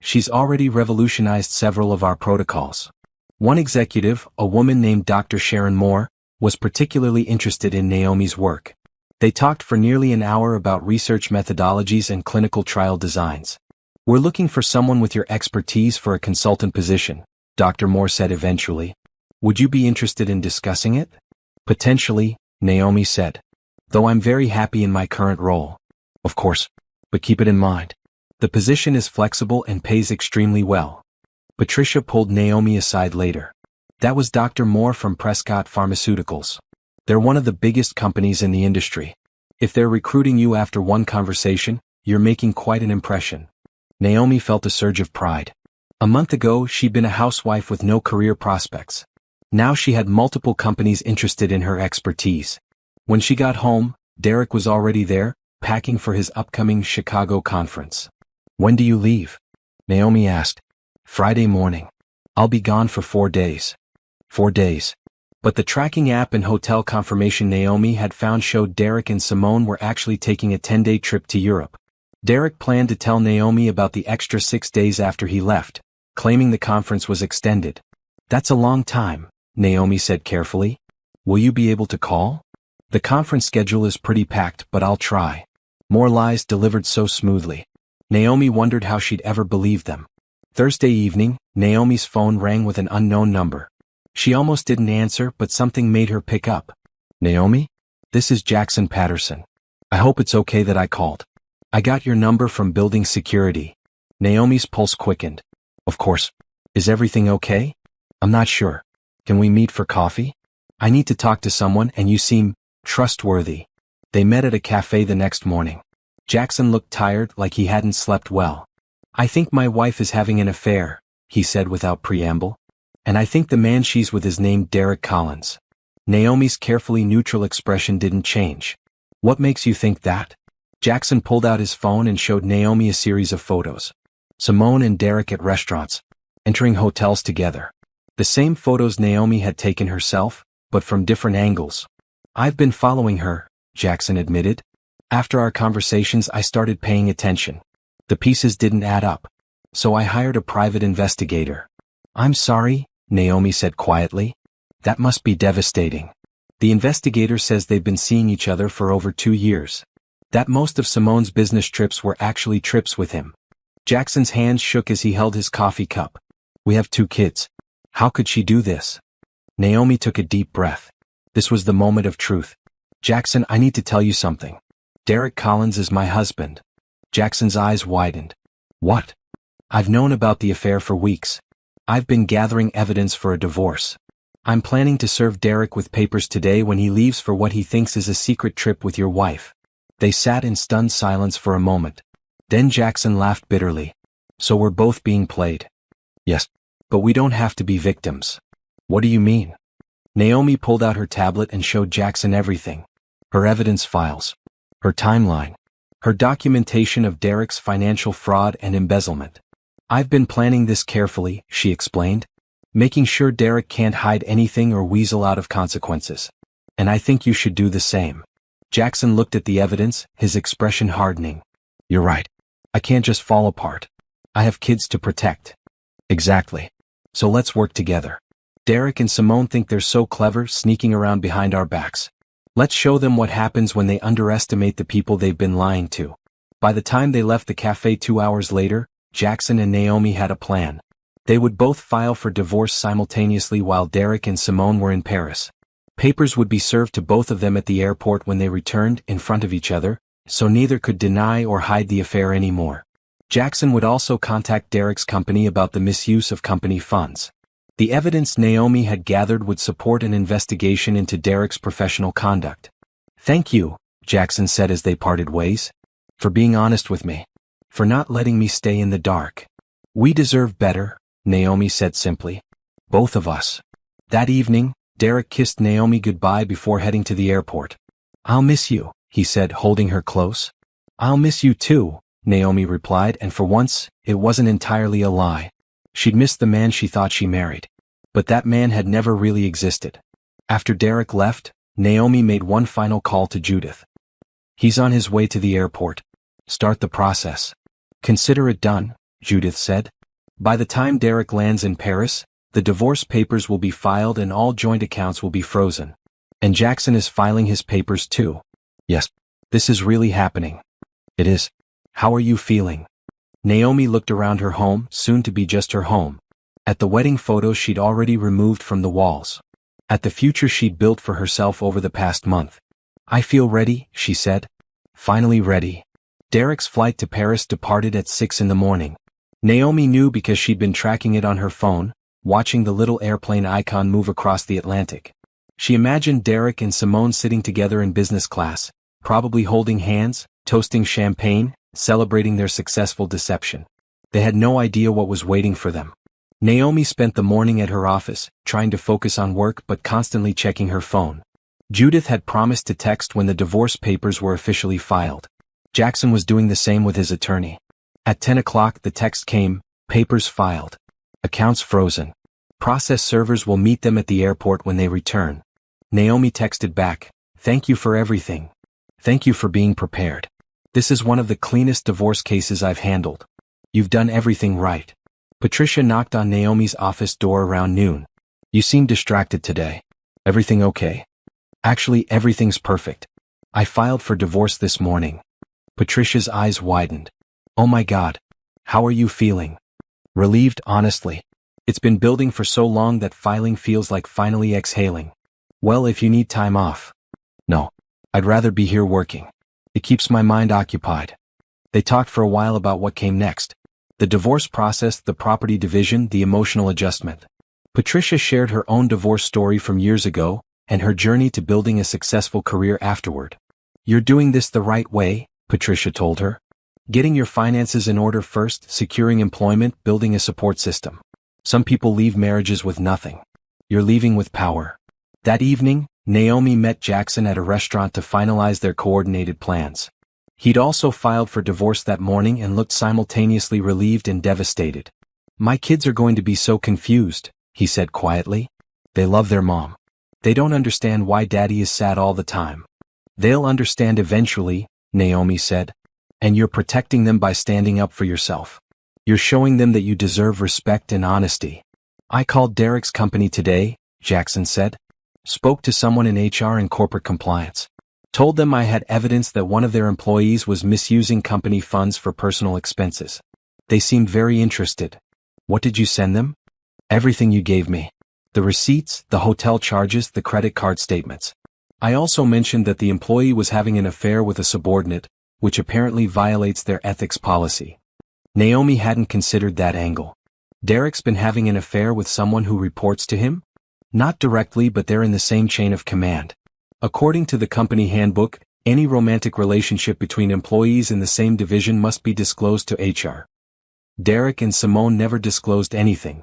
She's already revolutionized several of our protocols. One executive, a woman named Dr. Sharon Moore, was particularly interested in Naomi's work. They talked for nearly an hour about research methodologies and clinical trial designs. We're looking for someone with your expertise for a consultant position, Dr. Moore said eventually. Would you be interested in discussing it? Potentially, Naomi said. Though I'm very happy in my current role. Of course. But keep it in mind. The position is flexible and pays extremely well. Patricia pulled Naomi aside later. That was Dr. Moore from Prescott Pharmaceuticals. They're one of the biggest companies in the industry. If they're recruiting you after one conversation, you're making quite an impression. Naomi felt a surge of pride. A month ago, she'd been a housewife with no career prospects. Now she had multiple companies interested in her expertise. When she got home, Derek was already there, packing for his upcoming Chicago conference. When do you leave? Naomi asked. Friday morning. I'll be gone for 4 days. 4 days. But the tracking app and hotel confirmation Naomi had found showed Derek and Simone were actually taking a 10-day trip to Europe. Derek planned to tell Naomi about the extra 6 days after he left, claiming the conference was extended. That's a long time, Naomi said carefully. Will you be able to call? The conference schedule is pretty packed, but I'll try. More lies delivered so smoothly. Naomi wondered how she'd ever believe them. Thursday evening, Naomi's phone rang with an unknown number. She almost didn't answer, but something made her pick up. Naomi? This is Jackson Patterson. I hope it's okay that I called. I got your number from building security. Naomi's pulse quickened. Of course. Is everything okay? I'm not sure. Can we meet for coffee? I need to talk to someone and you seem trustworthy. They met at a cafe the next morning. Jackson looked tired, like he hadn't slept well. I think my wife is having an affair, he said without preamble. And I think the man she's with is named Derek Collins. Naomi's carefully neutral expression didn't change. What makes you think that? Jackson pulled out his phone and showed Naomi a series of photos. Simone and Derek at restaurants, entering hotels together. The same photos Naomi had taken herself, but from different angles. I've been following her, Jackson admitted. After our conversations I started paying attention. The pieces didn't add up. So I hired a private investigator. I'm sorry, Naomi said quietly. That must be devastating. The investigator says they've been seeing each other for over 2 years. That most of Simone's business trips were actually trips with him. Jackson's hands shook as he held his coffee cup. We have 2 kids. How could she do this? Naomi took a deep breath. This was the moment of truth. Jackson, I need to tell you something. Derek Collins is my husband. Jackson's eyes widened. What? I've known about the affair for weeks. I've been gathering evidence for a divorce. I'm planning to serve Derek with papers today when he leaves for what he thinks is a secret trip with your wife. They sat in stunned silence for a moment. Then Jackson laughed bitterly. So we're both being played. Yes. But we don't have to be victims. What do you mean? Naomi pulled out her tablet and showed Jackson everything. Her evidence files. Her timeline. Her documentation of Derek's financial fraud and embezzlement. I've been planning this carefully, she explained. Making sure Derek can't hide anything or weasel out of consequences. And I think you should do the same. Jackson looked at the evidence, his expression hardening. You're right. I can't just fall apart. I have kids to protect. Exactly. So let's work together. Derek and Simone think they're so clever, sneaking around behind our backs. Let's show them what happens when they underestimate the people they've been lying to. By the time they left the cafe 2 hours later, Jackson and Naomi had a plan. They would both file for divorce simultaneously while Derek and Simone were in Paris. Papers would be served to both of them at the airport when they returned in front of each other, so neither could deny or hide the affair anymore. Jackson would also contact Derek's company about the misuse of company funds. The evidence Naomi had gathered would support an investigation into Derek's professional conduct. "Thank you," Jackson said as they parted ways. "For being honest with me. For not letting me stay in the dark. We deserve better," Naomi said simply. "Both of us." That evening, Derek kissed Naomi goodbye before heading to the airport. "I'll miss you," he said, holding her close. "I'll miss you too," Naomi replied, and for once, it wasn't entirely a lie. She'd missed the man she thought she married. But that man had never really existed. After Derek left, Naomi made one final call to Judith. "He's on his way to the airport. Start the process." "Consider it done," Judith said. "By the time Derek lands in Paris, the divorce papers will be filed and all joint accounts will be frozen. And Jackson is filing his papers too." "Yes, this is really happening." "It is. How are you feeling?" Naomi looked around her home, soon to be just her home. At the wedding photos she'd already removed from the walls. At the future she'd built for herself over the past month. "I feel ready," she said. "Finally ready." Derek's flight to Paris departed at 6 in the morning. Naomi knew because she'd been tracking it on her phone, watching the little airplane icon move across the Atlantic. She imagined Derek and Simone sitting together in business class, probably holding hands, toasting champagne, celebrating their successful deception. They had no idea what was waiting for them. Naomi spent the morning at her office, trying to focus on work but constantly checking her phone. Judith had promised to text when the divorce papers were officially filed. Jackson was doing the same with his attorney. At 10 o'clock the text came, "Papers filed. Accounts frozen. Process servers will meet them at the airport when they return." Naomi texted back, "Thank you for everything. Thank you for being prepared. This is one of the cleanest divorce cases I've handled. You've done everything right." Patricia knocked on Naomi's office door around noon. "You seem distracted today. Everything okay?" "Actually, everything's perfect. I filed for divorce this morning." Patricia's eyes widened. "Oh my God. How are you feeling?" "Relieved, honestly. It's been building for so long that filing feels like finally exhaling." "Well, if you need time off." "No. I'd rather be here working. It keeps my mind occupied." They talked for a while about what came next. The divorce process, the property division, the emotional adjustment. Patricia shared her own divorce story from years ago, and her journey to building a successful career afterward. "You're doing this the right way," Patricia told her. "Getting your finances in order first, securing employment, building a support system. Some people leave marriages with nothing. You're leaving with power." That evening, Naomi met Jackson at a restaurant to finalize their coordinated plans. He'd also filed for divorce that morning and looked simultaneously relieved and devastated. "My kids are going to be so confused," he said quietly. "They love their mom. They don't understand why daddy is sad all the time." "They'll understand eventually," Naomi said. "And you're protecting them by standing up for yourself. You're showing them that you deserve respect and honesty." "I called Derek's company today," Jackson said. "Spoke to someone in HR and corporate compliance. Told them I had evidence that one of their employees was misusing company funds for personal expenses. They seemed very interested." "What did you send them?" "Everything you gave me. The receipts, the hotel charges, the credit card statements. I also mentioned that the employee was having an affair with a subordinate, which apparently violates their ethics policy." Naomi hadn't considered that angle. Derek's been having an affair with someone who reports to him? Not directly, but they're in the same chain of command. According to the company handbook, any romantic relationship between employees in the same division must be disclosed to HR. Derek and Simone never disclosed anything.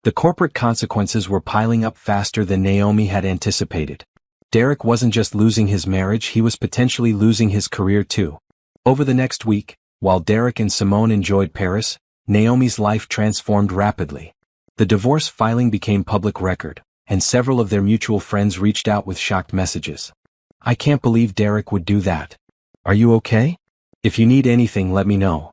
The corporate consequences were piling up faster than Naomi had anticipated. Derek wasn't just losing his marriage, he was potentially losing his career too. Over the next week, while Derek and Simone enjoyed Paris, Naomi's life transformed rapidly. The divorce filing became public record, and several of their mutual friends reached out with shocked messages. "I can't believe Derek would do that. Are you okay? If you need anything, let me know."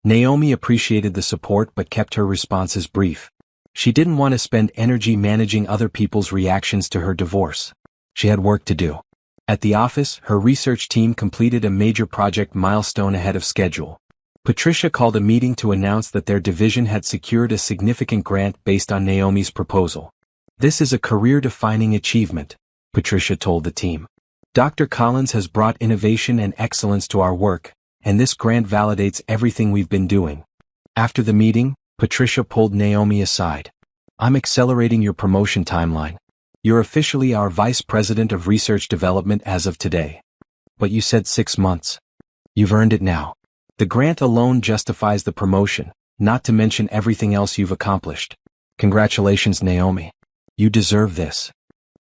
Naomi appreciated the support but kept her responses brief. She didn't want to spend energy managing other people's reactions to her divorce. She had work to do. At the office, her research team completed a major project milestone ahead of schedule. Patricia called a meeting to announce that their division had secured a significant grant based on Naomi's proposal. "This is a career-defining achievement," Patricia told the team. Dr. Collins has brought innovation and excellence to our work, and this grant validates everything we've been doing. After the meeting, Patricia pulled Naomi aside. I'm accelerating your promotion timeline. You're officially our Vice President of Research Development as of today. But you said 6 months. You've earned it now. The grant alone justifies the promotion, not to mention everything else you've accomplished. Congratulations, Naomi. You deserve this.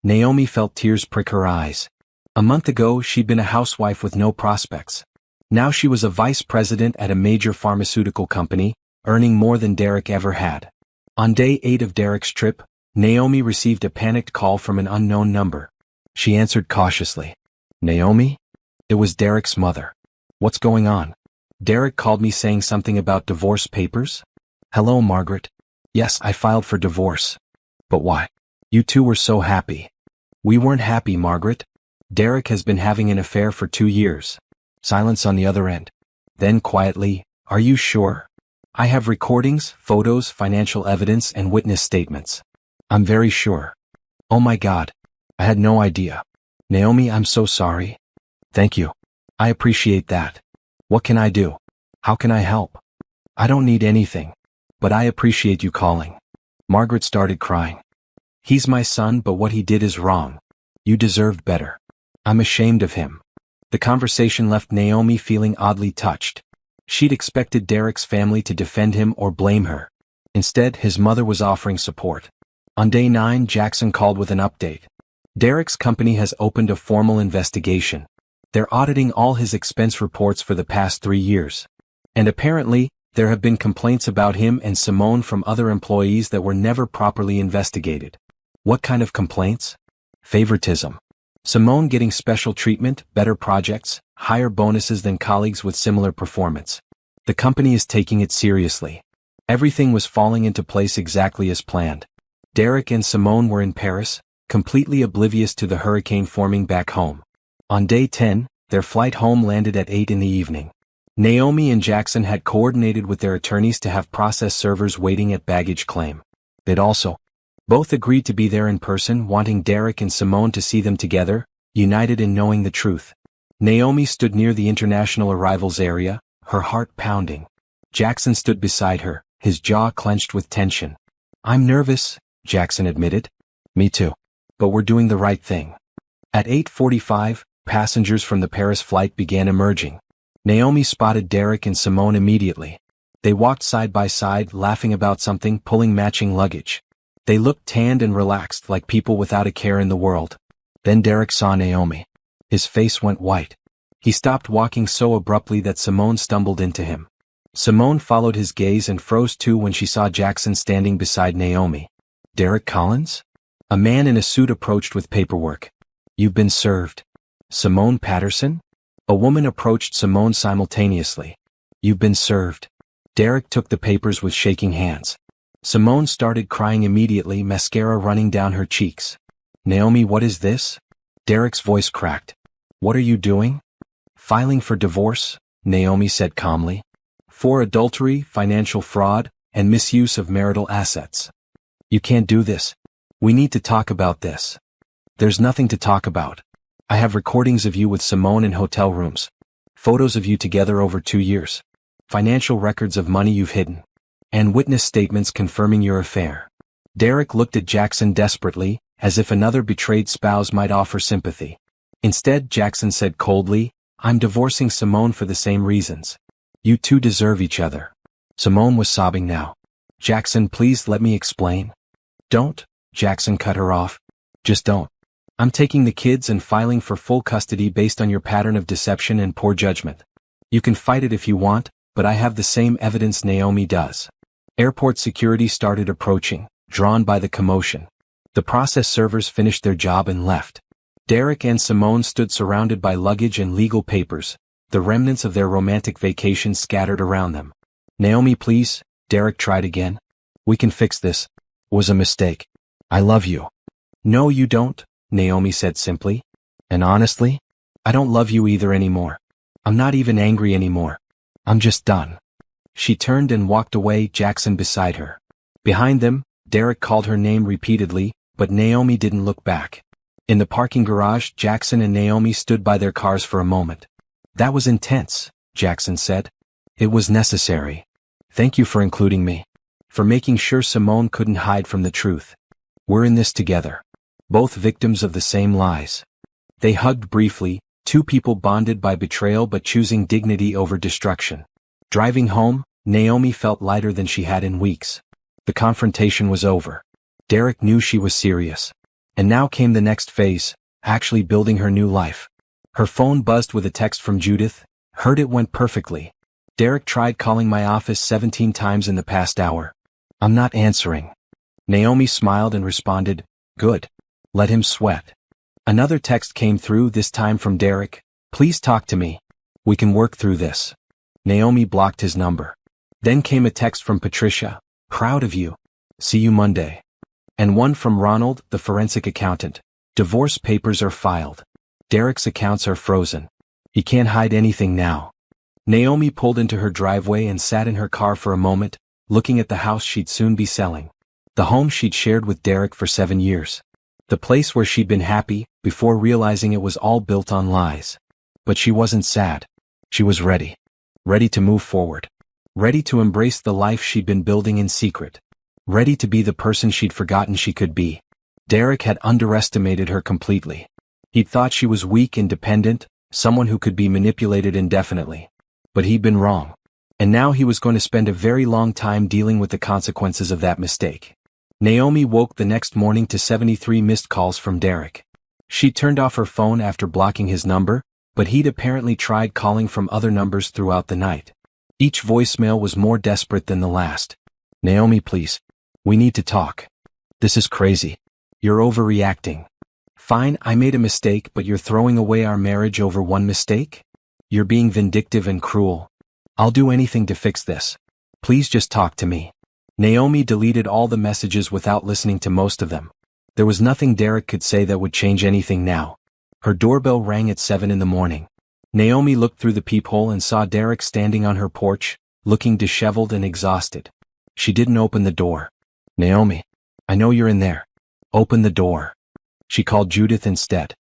Naomi felt tears prick her eyes. A month ago, she'd been a housewife with no prospects. Now she was a vice president at a major pharmaceutical company, earning more than Derek ever had. On day 8 of Derek's trip, Naomi received a panicked call from an unknown number. She answered cautiously. Naomi? It was Derek's mother. What's going on? Derek called me saying something about divorce papers? Hello, Margaret. Yes, I filed for divorce. But why? You two were so happy. We weren't happy, Margaret. Derek has been having an affair for 2 years. Silence on the other end. Then quietly, are you sure? I have recordings, photos, financial evidence, and witness statements. I'm very sure. Oh my God. I had no idea. Naomi, I'm so sorry. Thank you. I appreciate that. What can I do? How can I help? I don't need anything. But I appreciate you calling. Margaret started crying. He's my son, but what he did is wrong. You deserved better. I'm ashamed of him. The conversation left Naomi feeling oddly touched. She'd expected Derek's family to defend him or blame her. Instead, his mother was offering support. On day 9, Jackson called with an update. Derek's company has opened a formal investigation. They're auditing all his expense reports for the past 3 years. And apparently, there have been complaints about him and Simone from other employees that were never properly investigated. What kind of complaints? Favoritism. Simone getting special treatment, better projects, higher bonuses than colleagues with similar performance. The company is taking it seriously. Everything was falling into place exactly as planned. Derek and Simone were in Paris, completely oblivious to the hurricane forming back home. On day 10, their flight home landed at 8 in the evening. Naomi and Jackson had coordinated with their attorneys to have process servers waiting at baggage claim. They'd also both agreed to be there in person, wanting Derek and Simone to see them together, united in knowing the truth. Naomi stood near the international arrivals area, her heart pounding. Jackson stood beside her, his jaw clenched with tension. I'm nervous, Jackson admitted. Me too. But we're doing the right thing. At 8:45, passengers from the Paris flight began emerging. Naomi spotted Derek and Simone immediately. They walked side by side, laughing about something, pulling matching luggage. They looked tanned and relaxed, like people without a care in the world. Then Derek saw Naomi. His face went white. He stopped walking so abruptly that Simone stumbled into him. Simone followed his gaze and froze too when she saw Jackson standing beside Naomi. Derek Collins? A man in a suit approached with paperwork. You've been served. Simone Patterson? A woman approached Simone simultaneously. You've been served. Derek took the papers with shaking hands. Simone started crying immediately, mascara running down her cheeks. Naomi, what is this? Derek's voice cracked. What are you doing? Filing for divorce, Naomi said calmly. For adultery, financial fraud, and misuse of marital assets. You can't do this. We need to talk about this. There's nothing to talk about. I have recordings of you with Simone in hotel rooms. Photos of you together over 2 years. Financial records of money you've hidden. And witness statements confirming your affair. Derek looked at Jackson desperately, as if another betrayed spouse might offer sympathy. Instead, Jackson said coldly, I'm divorcing Simone for the same reasons. You two deserve each other. Simone was sobbing now. Jackson, please let me explain. Don't, Jackson cut her off. Just don't. I'm taking the kids and filing for full custody based on your pattern of deception and poor judgment. You can fight it if you want, but I have the same evidence Naomi does. Airport security started approaching, drawn by the commotion. The process servers finished their job and left. Derek and Simone stood surrounded by luggage and legal papers, the remnants of their romantic vacation scattered around them. Naomi, please, Derek tried again. We can fix this. It was a mistake. I love you. No, you don't, Naomi said simply. And honestly, I don't love you either anymore. I'm not even angry anymore. I'm just done. She turned and walked away, Jackson beside her. Behind them, Derek called her name repeatedly, but Naomi didn't look back. In the parking garage, Jackson and Naomi stood by their cars for a moment. "That was intense," Jackson said. "It was necessary. Thank you for including me. For making sure Simone couldn't hide from the truth. We're in this together. Both victims of the same lies." They hugged briefly, two people bonded by betrayal but choosing dignity over destruction. Driving home, Naomi felt lighter than she had in weeks. The confrontation was over. Derek knew she was serious. And now came the next phase, actually building her new life. Her phone buzzed with a text from Judith. "Heard it went perfectly. Derek tried calling my office 17 times in the past hour. I'm not answering." Naomi smiled and responded, "Good. Let him sweat." Another text came through, this time from Derek. "Please talk to me. We can work through this." Naomi blocked his number. Then came a text from Patricia. "Proud of you. See you Monday." And one from Ronald, the forensic accountant. "Divorce papers are filed. Derek's accounts are frozen. He can't hide anything now." Naomi pulled into her driveway and sat in her car for a moment, looking at the house she'd soon be selling. The home she'd shared with Derek for 7 years. The place where she'd been happy, before realizing it was all built on lies. But she wasn't sad. She was ready. Ready to move forward. Ready to embrace the life she'd been building in secret. Ready to be the person she'd forgotten she could be. Derek had underestimated her completely. He'd thought she was weak and dependent, someone who could be manipulated indefinitely. But he'd been wrong. And now he was going to spend a very long time dealing with the consequences of that mistake. Naomi woke the next morning to 73 missed calls from Derek. She turned off her phone after blocking his number, but he'd apparently tried calling from other numbers throughout the night. Each voicemail was more desperate than the last. "Naomi, please. We need to talk. This is crazy. You're overreacting." "Fine, I made a mistake, but you're throwing away our marriage over one mistake? You're being vindictive and cruel. I'll do anything to fix this. Please just talk to me." Naomi deleted all the messages without listening to most of them. There was nothing Derek could say that would change anything now. Her doorbell rang at 7 in the morning. Naomi looked through the peephole and saw Derek standing on her porch, looking disheveled and exhausted. She didn't open the door. "Naomi, I know you're in there. Open the door." She called Judith instead.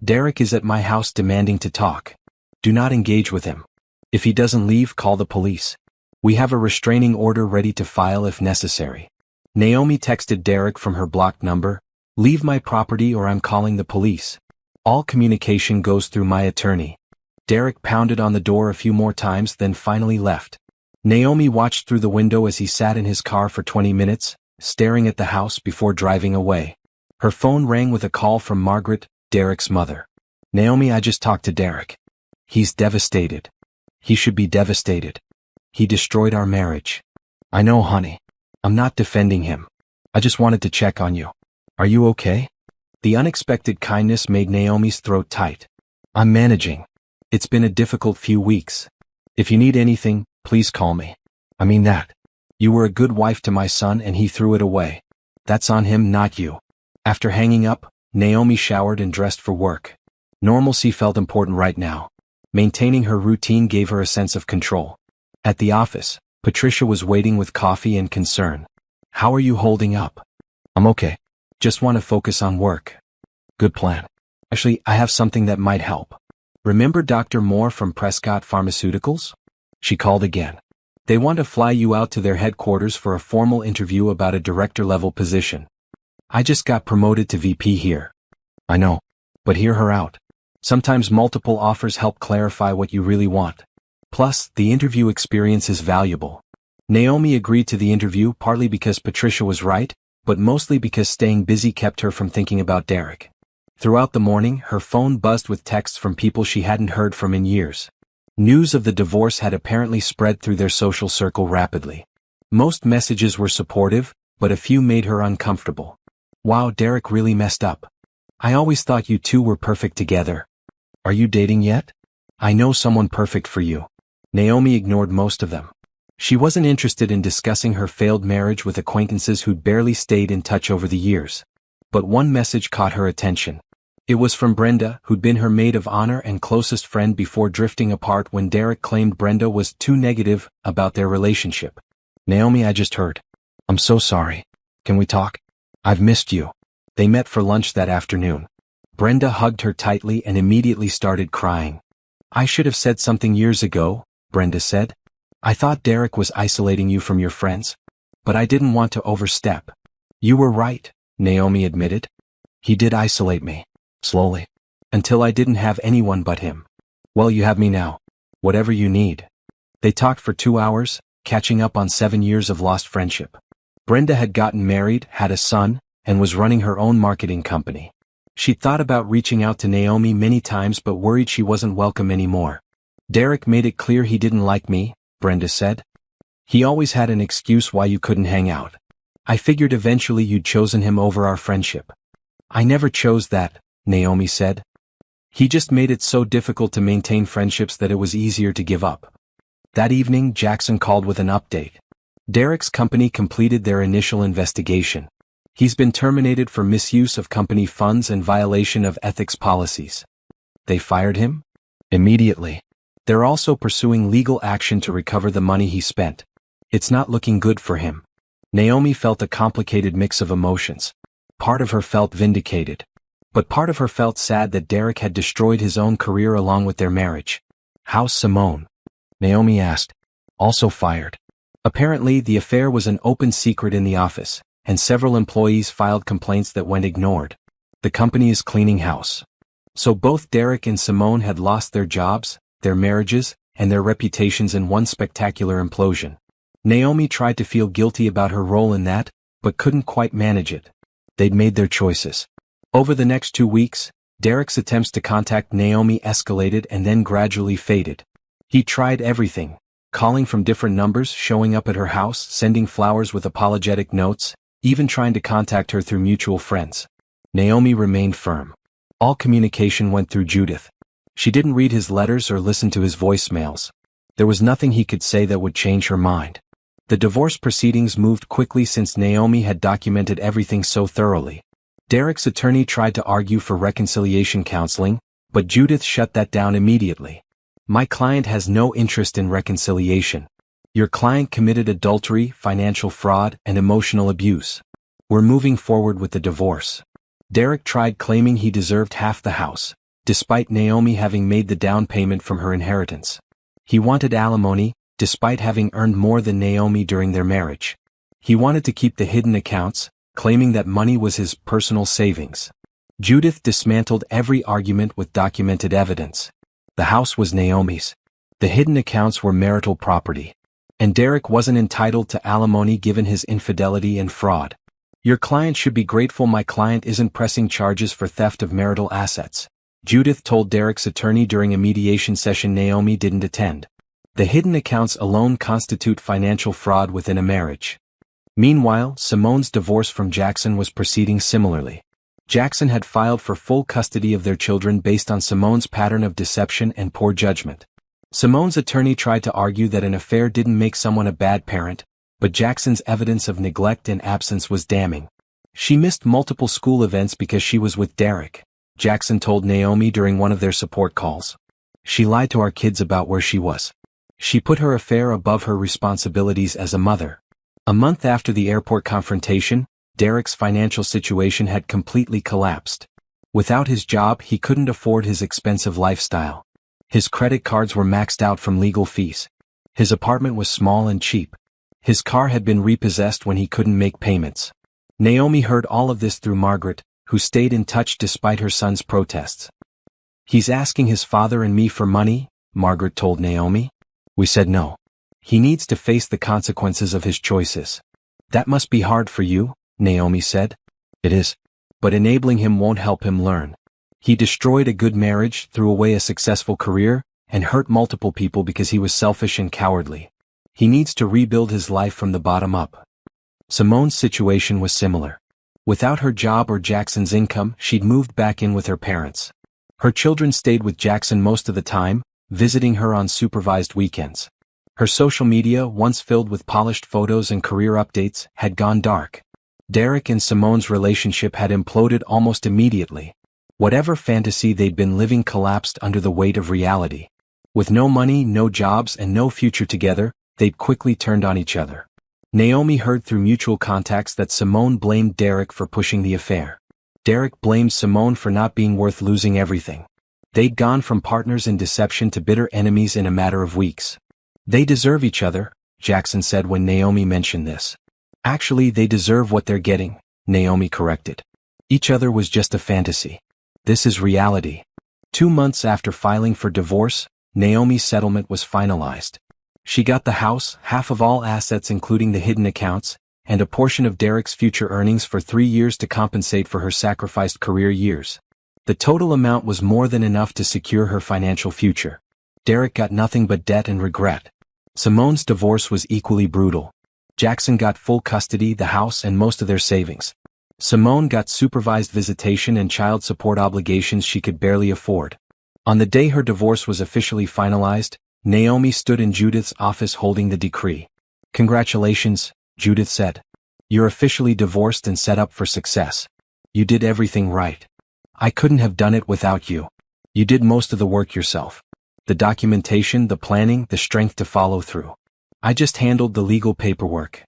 "Derek is at my house demanding to talk. Do not engage with him. If he doesn't leave, call the police. We have a restraining order ready to file if necessary." Naomi texted Derek from her blocked number, "Leave my property or I'm calling the police. All communication goes through my attorney." Derek pounded on the door a few more times, then finally left. Naomi watched through the window as he sat in his car for 20 minutes, staring at the house before driving away. Her phone rang with a call from Margaret, Derek's mother. "Naomi, I just talked to Derek. He's devastated. He should be devastated. He destroyed our marriage." "I know, honey. I'm not defending him. I just wanted to check on you. Are you okay?" The unexpected kindness made Naomi's throat tight. "I'm managing. It's been a difficult few weeks. If you need anything, please call me. I mean that. You were a good wife to my son and he threw it away. That's on him, not you." After hanging up, Naomi showered and dressed for work. Normalcy felt important right now. Maintaining her routine gave her a sense of control. At the office, Patricia was waiting with coffee and concern. "How are you holding up?" "I'm okay. Just want to focus on work." "Good plan. Actually, I have something that might help. Remember Dr. Moore from Prescott Pharmaceuticals?" She called again. "They want to fly you out to their headquarters for a formal interview about a director-level position. I just got promoted to VP here." "I know. But hear her out. Sometimes multiple offers help clarify what you really want. Plus, the interview experience is valuable." Naomi agreed to the interview partly because Patricia was right, but mostly because staying busy kept her from thinking about Derek. Throughout the morning, her phone buzzed with texts from people she hadn't heard from in years. News of the divorce had apparently spread through their social circle rapidly. Most messages were supportive, but a few made her uncomfortable. "Wow, Derek really messed up. I always thought you two were perfect together. Are you dating yet? I know someone perfect for you." Naomi ignored most of them. She wasn't interested in discussing her failed marriage with acquaintances who'd barely stayed in touch over the years. But one message caught her attention. It was from Brenda, who'd been her maid of honor and closest friend before drifting apart when Derek claimed Brenda was too negative about their relationship. "Naomi, I just heard. I'm so sorry. Can we talk? I've missed you." They met for lunch that afternoon. Brenda hugged her tightly and immediately started crying. "I should have said something years ago," Brenda said. "I thought Derek was isolating you from your friends. But I didn't want to overstep." "You were right," Naomi admitted. "He did isolate me. Slowly. Until I didn't have anyone but him. Well, you have me now. Whatever you need." They talked for 2 hours, catching up on 7 years of lost friendship. Brenda had gotten married, had a son, and was running her own marketing company. She'd thought about reaching out to Naomi many times but worried she wasn't welcome anymore. "Derek made it clear he didn't like me," Brenda said. "He always had an excuse why you couldn't hang out. I figured eventually you'd chosen him over our friendship." "I never chose that," Naomi said. "He just made it so difficult to maintain friendships that it was easier to give up." That evening, Jackson called with an update. Derek's company completed their initial investigation. He's been terminated for misuse of company funds and violation of ethics policies. They fired him? Immediately. They're also pursuing legal action to recover the money he spent. It's not looking good for him. Naomi felt a complicated mix of emotions. Part of her felt vindicated. But part of her felt sad that Derek had destroyed his own career along with their marriage. "How's Simone?" Naomi asked. "Also fired." Apparently, the affair was an open secret in the office, and several employees filed complaints that went ignored. The company is cleaning house. So both Derek and Simone had lost their jobs, their marriages, and their reputations in one spectacular implosion. Naomi tried to feel guilty about her role in that, but couldn't quite manage it. They'd made their choices. Over the next 2 weeks, Derek's attempts to contact Naomi escalated and then gradually faded. He tried everything, calling from different numbers, showing up at her house, sending flowers with apologetic notes, even trying to contact her through mutual friends. Naomi remained firm. All communication went through Judith. She didn't read his letters or listen to his voicemails. There was nothing he could say that would change her mind. The divorce proceedings moved quickly since Naomi had documented everything so thoroughly. Derek's attorney tried to argue for reconciliation counseling, but Judith shut that down immediately. "My client has no interest in reconciliation. Your client committed adultery, financial fraud, and emotional abuse. We're moving forward with the divorce." Derek tried claiming he deserved half the house, despite Naomi having made the down payment from her inheritance. He wanted alimony, despite having earned more than Naomi during their marriage. He wanted to keep the hidden accounts, claiming that money was his personal savings. Judith dismantled every argument with documented evidence. The house was Naomi's. The hidden accounts were marital property. And Derek wasn't entitled to alimony given his infidelity and fraud. "Your client should be grateful my client isn't pressing charges for theft of marital assets," Judith told Derek's attorney during a mediation session Naomi didn't attend. The hidden accounts alone constitute financial fraud within a marriage. Meanwhile, Simone's divorce from Jackson was proceeding similarly. Jackson had filed for full custody of their children based on Simone's pattern of deception and poor judgment. Simone's attorney tried to argue that an affair didn't make someone a bad parent, but Jackson's evidence of neglect and absence was damning. "She missed multiple school events because she was with Derek," Jackson told Naomi during one of their support calls. "She lied to our kids about where she was. She put her affair above her responsibilities as a mother." A month after the airport confrontation, Derek's financial situation had completely collapsed. Without his job, he couldn't afford his expensive lifestyle. His credit cards were maxed out from legal fees. His apartment was small and cheap. His car had been repossessed when he couldn't make payments. Naomi heard all of this through Margaret, who stayed in touch despite her son's protests. "He's asking his father and me for money," Margaret told Naomi. "We said no. He needs to face the consequences of his choices." "That must be hard for you," Naomi said. "It is. But enabling him won't help him learn. He destroyed a good marriage, threw away a successful career, and hurt multiple people because he was selfish and cowardly. He needs to rebuild his life from the bottom up." Simone's situation was similar. Without her job or Jackson's income, she'd moved back in with her parents. Her children stayed with Jackson most of the time, visiting her on supervised weekends. Her social media, once filled with polished photos and career updates, had gone dark. Derek and Simone's relationship had imploded almost immediately. Whatever fantasy they'd been living collapsed under the weight of reality. With no money, no jobs, and no future together, they'd quickly turned on each other. Naomi heard through mutual contacts that Simone blamed Derek for pushing the affair. Derek blamed Simone for not being worth losing everything. They'd gone from partners in deception to bitter enemies in a matter of weeks. They deserve each other, Jackson said when Naomi mentioned this. Actually, they deserve what they're getting, Naomi corrected. Each other was just a fantasy. This is reality. 2 months after filing for divorce, Naomi's settlement was finalized. She got the house, half of all assets including the hidden accounts, and a portion of Derek's future earnings for 3 years to compensate for her sacrificed career years. The total amount was more than enough to secure her financial future. Derek got nothing but debt and regret. Simone's divorce was equally brutal. Jackson got full custody, the house, and most of their savings. Simone got supervised visitation and child support obligations she could barely afford. On the day her divorce was officially finalized, Naomi stood in Judith's office holding the decree. "Congratulations," Judith said. "You're officially divorced and set up for success. You did everything right. I couldn't have done it without you. You did most of the work yourself. The documentation, the planning, the strength to follow through. I just handled the legal paperwork."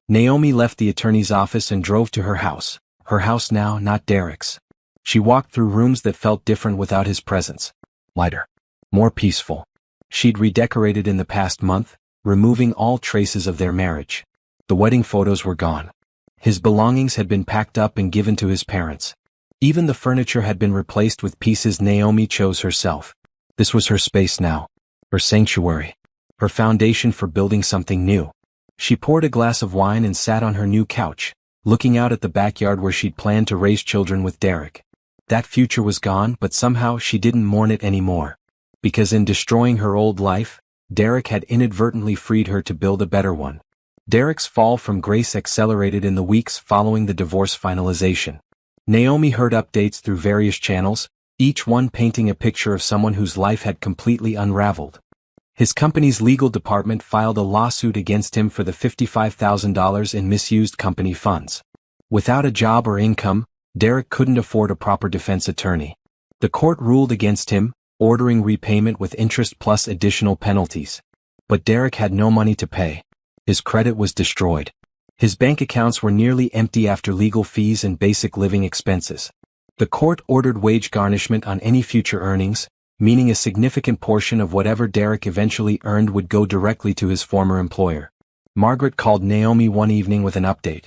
Naomi left the attorney's office and drove to her house now, not Derek's. She walked through rooms that felt different without his presence. Lighter. More peaceful. She'd redecorated in the past month, removing all traces of their marriage. The wedding photos were gone. His belongings had been packed up and given to his parents. Even the furniture had been replaced with pieces Naomi chose herself. This was her space now. Her sanctuary. Her foundation for building something new. She poured a glass of wine and sat on her new couch, looking out at the backyard where she'd planned to raise children with Derek. That future was gone, but somehow she didn't mourn it anymore. Because in destroying her old life, Derek had inadvertently freed her to build a better one. Derek's fall from grace accelerated in the weeks following the divorce finalization. Naomi heard updates through various channels, each one painting a picture of someone whose life had completely unraveled. His company's legal department filed a lawsuit against him for the $55,000 in misused company funds. Without a job or income, Derek couldn't afford a proper defense attorney. The court ruled against him, ordering repayment with interest plus additional penalties. But Derek had no money to pay. His credit was destroyed. His bank accounts were nearly empty after legal fees and basic living expenses. The court ordered wage garnishment on any future earnings, meaning a significant portion of whatever Derek eventually earned would go directly to his former employer. Margaret called Naomi one evening with an update.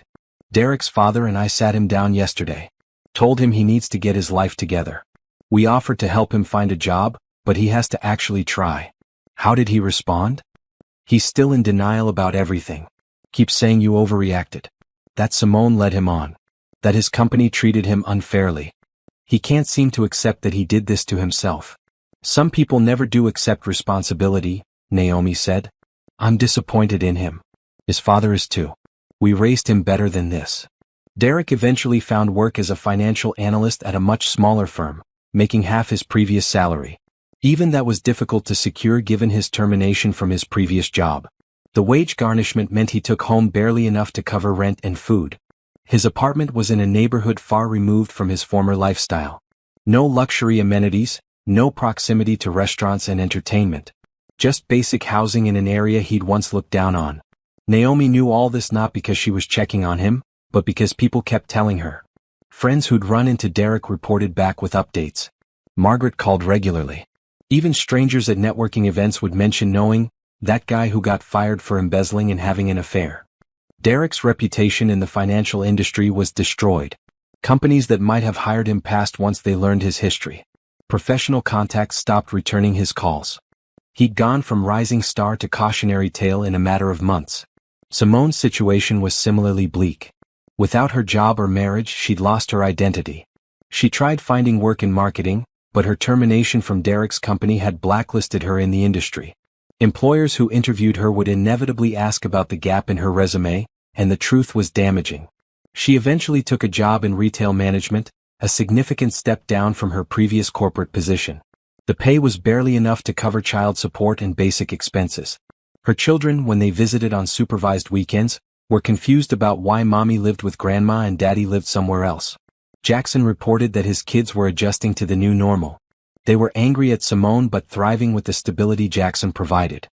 "Derek's father and I sat him down yesterday. Told him he needs to get his life together. We offered to help him find a job, but he has to actually try." How did he respond? "He's still in denial about everything. Keeps saying you overreacted. That Simone led him on. That his company treated him unfairly. He can't seem to accept that he did this to himself. Some people never do accept responsibility," Naomi said. "I'm disappointed in him. His father is too. We raised him better than this." Derek eventually found work as a financial analyst at a much smaller firm, making half his previous salary. Even that was difficult to secure given his termination from his previous job. The wage garnishment meant he took home barely enough to cover rent and food. His apartment was in a neighborhood far removed from his former lifestyle. No luxury amenities, no proximity to restaurants and entertainment. Just basic housing in an area he'd once looked down on. Naomi knew all this not because she was checking on him, but because people kept telling her. Friends who'd run into Derek reported back with updates. Margaret called regularly. Even strangers at networking events would mention knowing that guy who got fired for embezzling and having an affair. Derek's reputation in the financial industry was destroyed. Companies that might have hired him passed once they learned his history. Professional contacts stopped returning his calls. He'd gone from rising star to cautionary tale in a matter of months. Simone's situation was similarly bleak. Without her job or marriage, she'd lost her identity. She tried finding work in marketing, but her termination from Derek's company had blacklisted her in the industry. Employers who interviewed her would inevitably ask about the gap in her resume, and the truth was damaging. She eventually took a job in retail management, a significant step down from her previous corporate position. The pay was barely enough to cover child support and basic expenses. Her children, when they visited on supervised weekends, were confused about why mommy lived with grandma and daddy lived somewhere else. Jackson reported that his kids were adjusting to the new normal. They were angry at Simone but thriving with the stability Jackson provided.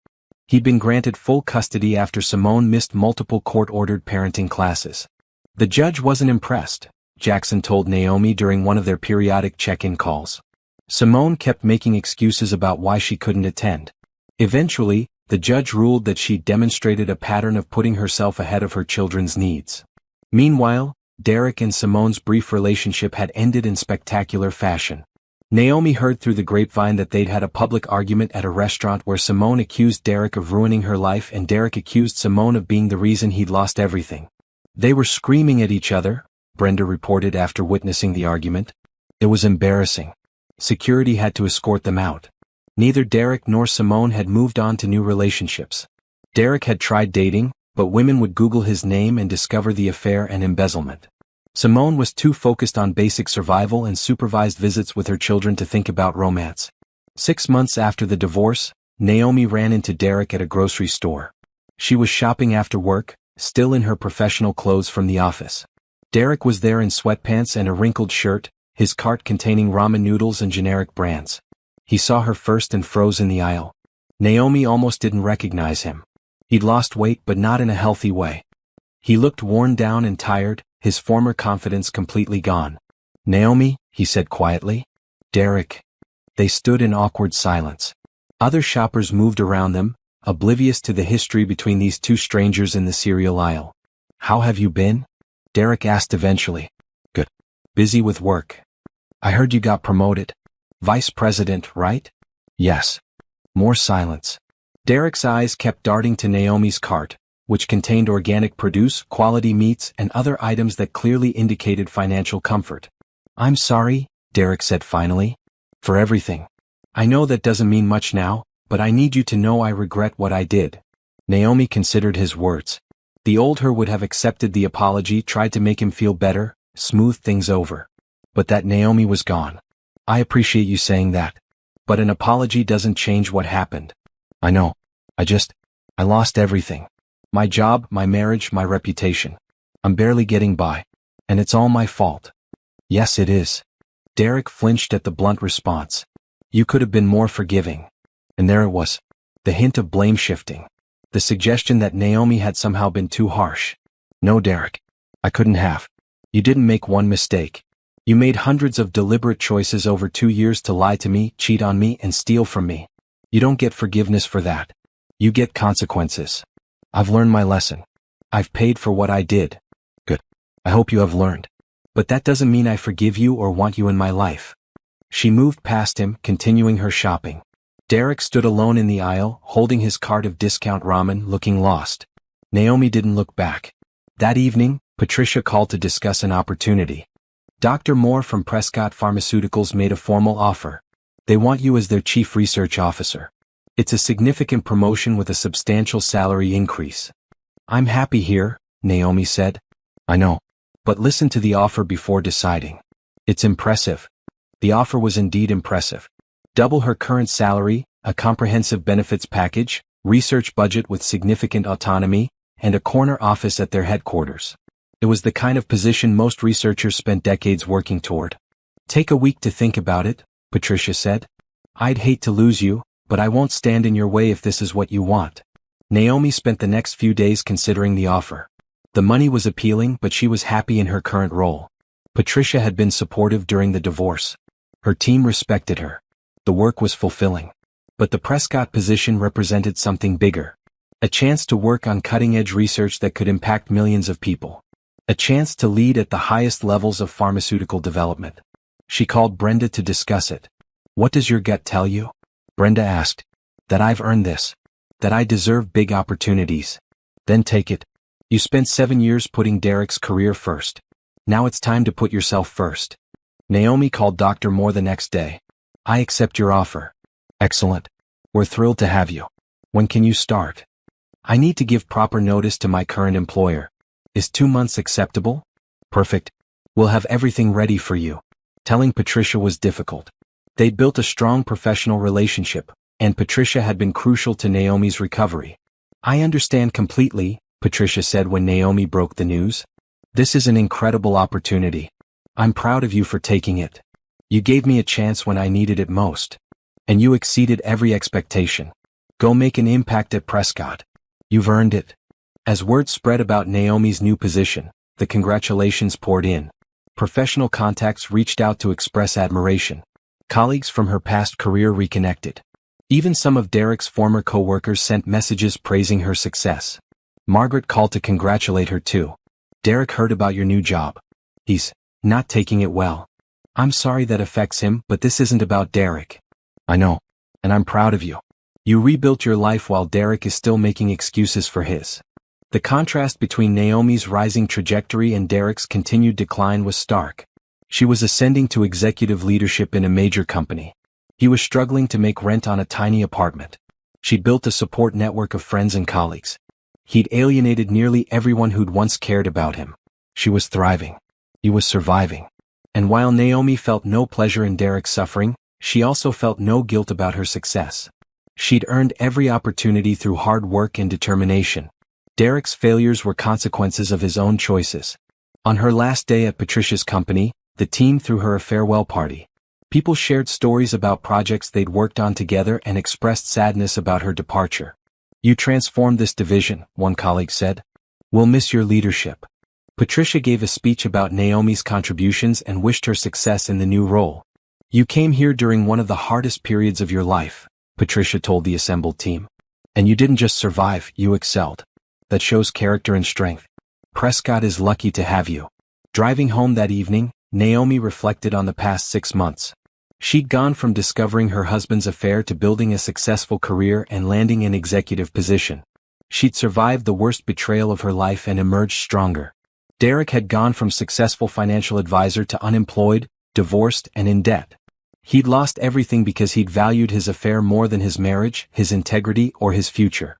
He'd been granted full custody after Simone missed multiple court-ordered parenting classes. The judge wasn't impressed. Jackson told Naomi during one of their periodic check-in calls. Simone kept making excuses about why she couldn't attend. Eventually, the judge ruled that she demonstrated a pattern of putting herself ahead of her children's needs. Meanwhile, Derek and Simone's brief relationship had ended in spectacular fashion. Naomi heard through the grapevine that they'd had a public argument at a restaurant where Simone accused Derek of ruining her life and Derek accused Simone of being the reason he'd lost everything. They were screaming at each other, Brenda reported after witnessing the argument. It was embarrassing. Security had to escort them out. Neither Derek nor Simone had moved on to new relationships. Derek had tried dating, but women would Google his name and discover the affair and embezzlement. Simone was too focused on basic survival and supervised visits with her children to think about romance. 6 months after the divorce, Naomi ran into Derek at a grocery store. She was shopping after work, still in her professional clothes from the office. Derek was there in sweatpants and a wrinkled shirt, his cart containing ramen noodles and generic brands. He saw her first and froze in the aisle. Naomi almost didn't recognize him. He'd lost weight but not in a healthy way. He looked worn down and tired, his former confidence completely gone. "Naomi," he said quietly. "Derek." They stood in awkward silence. Other shoppers moved around them, oblivious to the history between these two strangers in the cereal aisle. "How have you been?" Derek asked eventually. "Good. Busy with work. I heard you got promoted. Vice president, right?" "Yes." More silence. Derek's eyes kept darting to Naomi's cart, which contained organic produce, quality meats, and other items that clearly indicated financial comfort. "I'm sorry," Derek said finally. "For everything. I know that doesn't mean much now, but I need you to know I regret what I did." Naomi considered his words. The old her would have accepted the apology, tried to make him feel better, smooth things over. But that Naomi was gone. "I appreciate you saying that. But an apology doesn't change what happened. I know. I lost everything. My job, my marriage, my reputation. I'm barely getting by. And it's all my fault." "Yes, it is." Derek flinched at the blunt response. "You could have been more forgiving." And there it was. The hint of blame shifting. The suggestion that Naomi had somehow been too harsh. "No, Derek. I couldn't have. You didn't make one mistake. You made hundreds of deliberate choices over 2 years to lie to me, cheat on me, and steal from me. You don't get forgiveness for that. You get consequences. I've learned my lesson. I've paid for what I did." "Good. I hope you have learned. But that doesn't mean I forgive you or want you in my life." She moved past him, continuing her shopping. Derek stood alone in the aisle, holding his cart of discount ramen, looking lost. Naomi didn't look back. That evening, Patricia called to discuss an opportunity. Dr. Moore from Prescott Pharmaceuticals made a formal offer. They want you as their chief research officer. It's a significant promotion with a substantial salary increase. "I'm happy here," Naomi said. "I know. But listen to the offer before deciding. It's impressive." The offer was indeed impressive. Double her current salary, a comprehensive benefits package, research budget with significant autonomy, and a corner office at their headquarters. It was the kind of position most researchers spent decades working toward. "Take a week to think about it," Patricia said. "I'd hate to lose you, but I won't stand in your way if this is what you want." Naomi spent the next few days considering the offer. The money was appealing, but she was happy in her current role. Patricia had been supportive during the divorce. Her team respected her. The work was fulfilling. But the Prescott position represented something bigger. A chance to work on cutting-edge research that could impact millions of people. A chance to lead at the highest levels of pharmaceutical development. She called Brenda to discuss it. "What does your gut tell you?" Brenda asked. "That I've earned this. That I deserve big opportunities." "Then take it. You spent 7 years putting Derek's career first. Now it's time to put yourself first." Naomi called Dr. Moore the next day. "I accept your offer." "Excellent. We're thrilled to have you. When can you start?" "I need to give proper notice to my current employer. Is 2 months acceptable?" "Perfect. We'll have everything ready for you." Telling Patricia was difficult. They'd built a strong professional relationship, and Patricia had been crucial to Naomi's recovery. "I understand completely," Patricia said when Naomi broke the news. "This is an incredible opportunity. I'm proud of you for taking it. You gave me a chance when I needed it most. And you exceeded every expectation. Go make an impact at Prescott. You've earned it." As word spread about Naomi's new position, the congratulations poured in. Professional contacts reached out to express admiration. Colleagues from her past career reconnected. Even some of Derek's former co-workers sent messages praising her success. Margaret called to congratulate her too. Derek heard about your new job. He's not taking it well. I'm sorry that affects him, but this isn't about Derek. I know. And I'm proud of you. You rebuilt your life while Derek is still making excuses for his. The contrast between Naomi's rising trajectory and Derek's continued decline was stark. She was ascending to executive leadership in a major company. He was struggling to make rent on a tiny apartment. She'd built a support network of friends and colleagues. He'd alienated nearly everyone who'd once cared about him. She was thriving. He was surviving. And while Naomi felt no pleasure in Derek's suffering, she also felt no guilt about her success. She'd earned every opportunity through hard work and determination. Derek's failures were consequences of his own choices. On her last day at Patricia's company, the team threw her a farewell party. People shared stories about projects they'd worked on together and expressed sadness about her departure. You transformed this division, one colleague said. We'll miss your leadership. Patricia gave a speech about Naomi's contributions and wished her success in the new role. You came here during one of the hardest periods of your life, Patricia told the assembled team. And you didn't just survive, you excelled. That shows character and strength. Prescott is lucky to have you. Driving home that evening, Naomi reflected on the past 6 months. She'd gone from discovering her husband's affair to building a successful career and landing an executive position. She'd survived the worst betrayal of her life and emerged stronger. Derek had gone from successful financial advisor to unemployed, divorced, and in debt. He'd lost everything because he'd valued his affair more than his marriage, his integrity, or his future.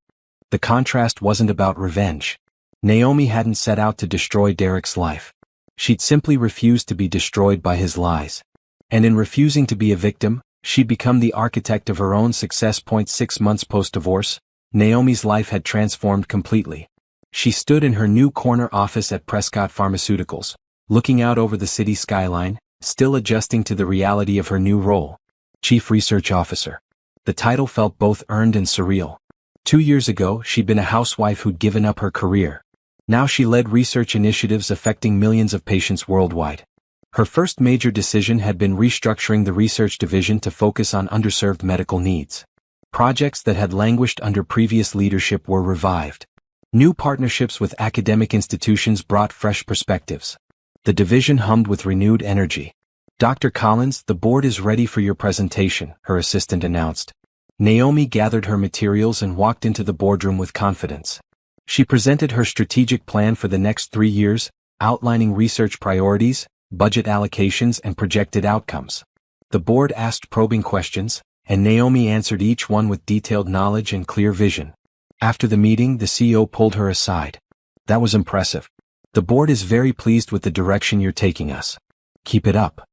The contrast wasn't about revenge. Naomi hadn't set out to destroy Derek's life. She'd simply refused to be destroyed by his lies. And in refusing to be a victim, she'd become the architect of her own success. 6 months post-divorce, Naomi's life had transformed completely. She stood in her new corner office at Prescott Pharmaceuticals, looking out over the city skyline, still adjusting to the reality of her new role. Chief Research Officer. The title felt both earned and surreal. 2 years ago, she'd been a housewife who'd given up her career. Now she led research initiatives affecting millions of patients worldwide. Her first major decision had been restructuring the research division to focus on underserved medical needs. Projects that had languished under previous leadership were revived. New partnerships with academic institutions brought fresh perspectives. The division hummed with renewed energy. Dr. Collins, the board is ready for your presentation, her assistant announced. Naomi gathered her materials and walked into the boardroom with confidence. She presented her strategic plan for the next 3 years, outlining research priorities, budget allocations, and projected outcomes. The board asked probing questions, and Naomi answered each one with detailed knowledge and clear vision. After the meeting, the CEO pulled her aside. That was impressive. The board is very pleased with the direction you're taking us. Keep it up.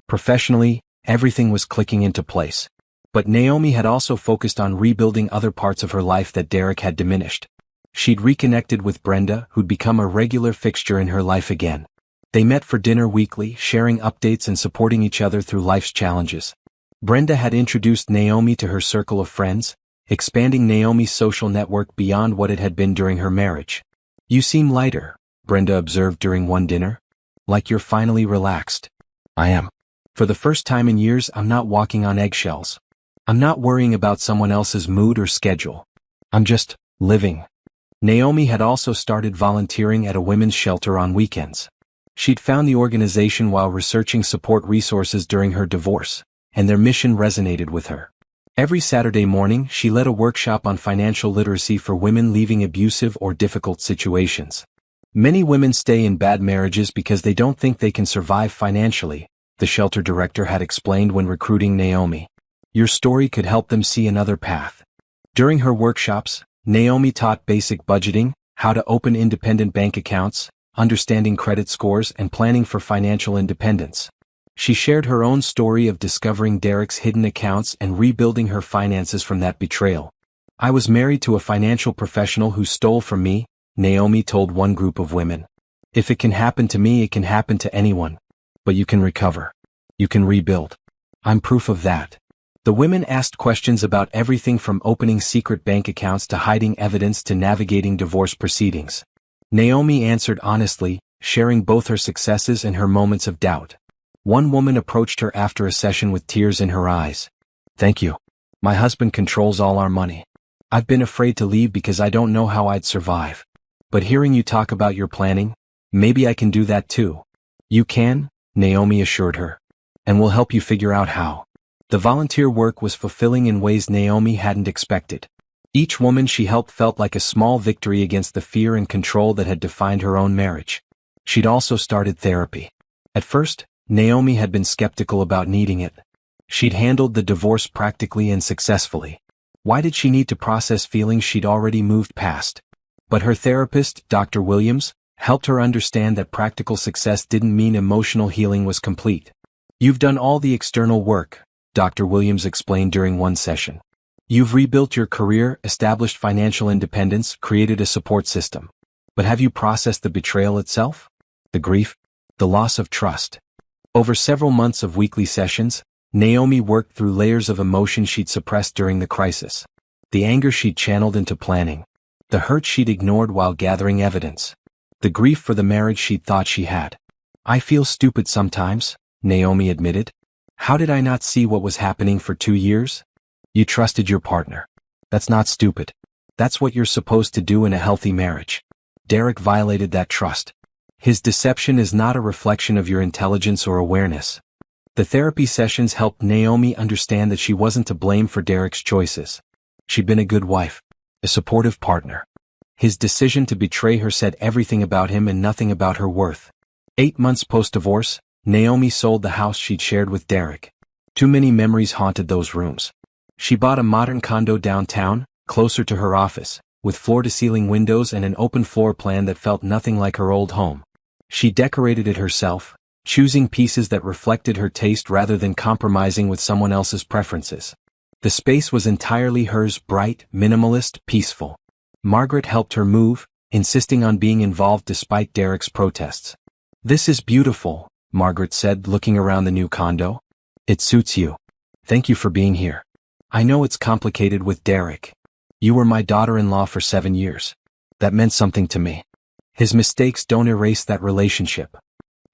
Professionally, everything was clicking into place. But Naomi had also focused on rebuilding other parts of her life that Derek had diminished. She'd reconnected with Brenda, who'd become a regular fixture in her life again. They met for dinner weekly, sharing updates and supporting each other through life's challenges. Brenda had introduced Naomi to her circle of friends, expanding Naomi's social network beyond what it had been during her marriage. You seem lighter, Brenda observed during one dinner. Like you're finally relaxed. I am. For the first time in years, I'm not walking on eggshells. I'm not worrying about someone else's mood or schedule. I'm just living. Naomi had also started volunteering at a women's shelter on weekends. She'd found the organization while researching support resources during her divorce, and their mission resonated with her. Every Saturday morning, she led a workshop on financial literacy for women leaving abusive or difficult situations. Many women stay in bad marriages because they don't think they can survive financially, the shelter director had explained when recruiting Naomi. Your story could help them see another path. During her workshops, Naomi taught basic budgeting, how to open independent bank accounts, understanding credit scores, and planning for financial independence. She shared her own story of discovering Derek's hidden accounts and rebuilding her finances from that betrayal. I was married to a financial professional who stole from me, Naomi told one group of women. If it can happen to me, it can happen to anyone. But you can recover. You can rebuild. I'm proof of that. The women asked questions about everything from opening secret bank accounts to hiding evidence to navigating divorce proceedings. Naomi answered honestly, sharing both her successes and her moments of doubt. One woman approached her after a session with tears in her eyes. "Thank you. My husband controls all our money. I've been afraid to leave because I don't know how I'd survive. But hearing you talk about your planning, maybe I can do that too." "You can," Naomi assured her. "And we'll help you figure out how." The volunteer work was fulfilling in ways Naomi hadn't expected. Each woman she helped felt like a small victory against the fear and control that had defined her own marriage. She'd also started therapy. At first, Naomi had been skeptical about needing it. She'd handled the divorce practically and successfully. Why did she need to process feelings she'd already moved past? But her therapist, Dr. Williams, helped her understand that practical success didn't mean emotional healing was complete. "You've done all the external work," Dr. Williams explained during one session. "You've rebuilt your career, established financial independence, created a support system. But have you processed the betrayal itself? The grief? The loss of trust?" Over several months of weekly sessions, Naomi worked through layers of emotion she'd suppressed during the crisis. The anger she'd channeled into planning. The hurt she'd ignored while gathering evidence. The grief for the marriage she'd thought she had. "I feel stupid sometimes," Naomi admitted. "How did I not see what was happening for 2 years?" "You trusted your partner. That's not stupid. That's what you're supposed to do in a healthy marriage. Derek violated that trust. His deception is not a reflection of your intelligence or awareness." The therapy sessions helped Naomi understand that she wasn't to blame for Derek's choices. She'd been a good wife, a supportive partner. His decision to betray her said everything about him and nothing about her worth. 8 months post-divorce, Naomi sold the house she'd shared with Derek. Too many memories haunted those rooms. She bought a modern condo downtown, closer to her office, with floor-to-ceiling windows and an open floor plan that felt nothing like her old home. She decorated it herself, choosing pieces that reflected her taste rather than compromising with someone else's preferences. The space was entirely hers, bright, minimalist, peaceful. Margaret helped her move, insisting on being involved despite Derek's protests. "This is beautiful," Margaret said, looking around the new condo. "It suits you. Thank you for being here. I know it's complicated with Derek. You were my daughter-in-law for 7 years. That meant something to me. His mistakes don't erase that relationship."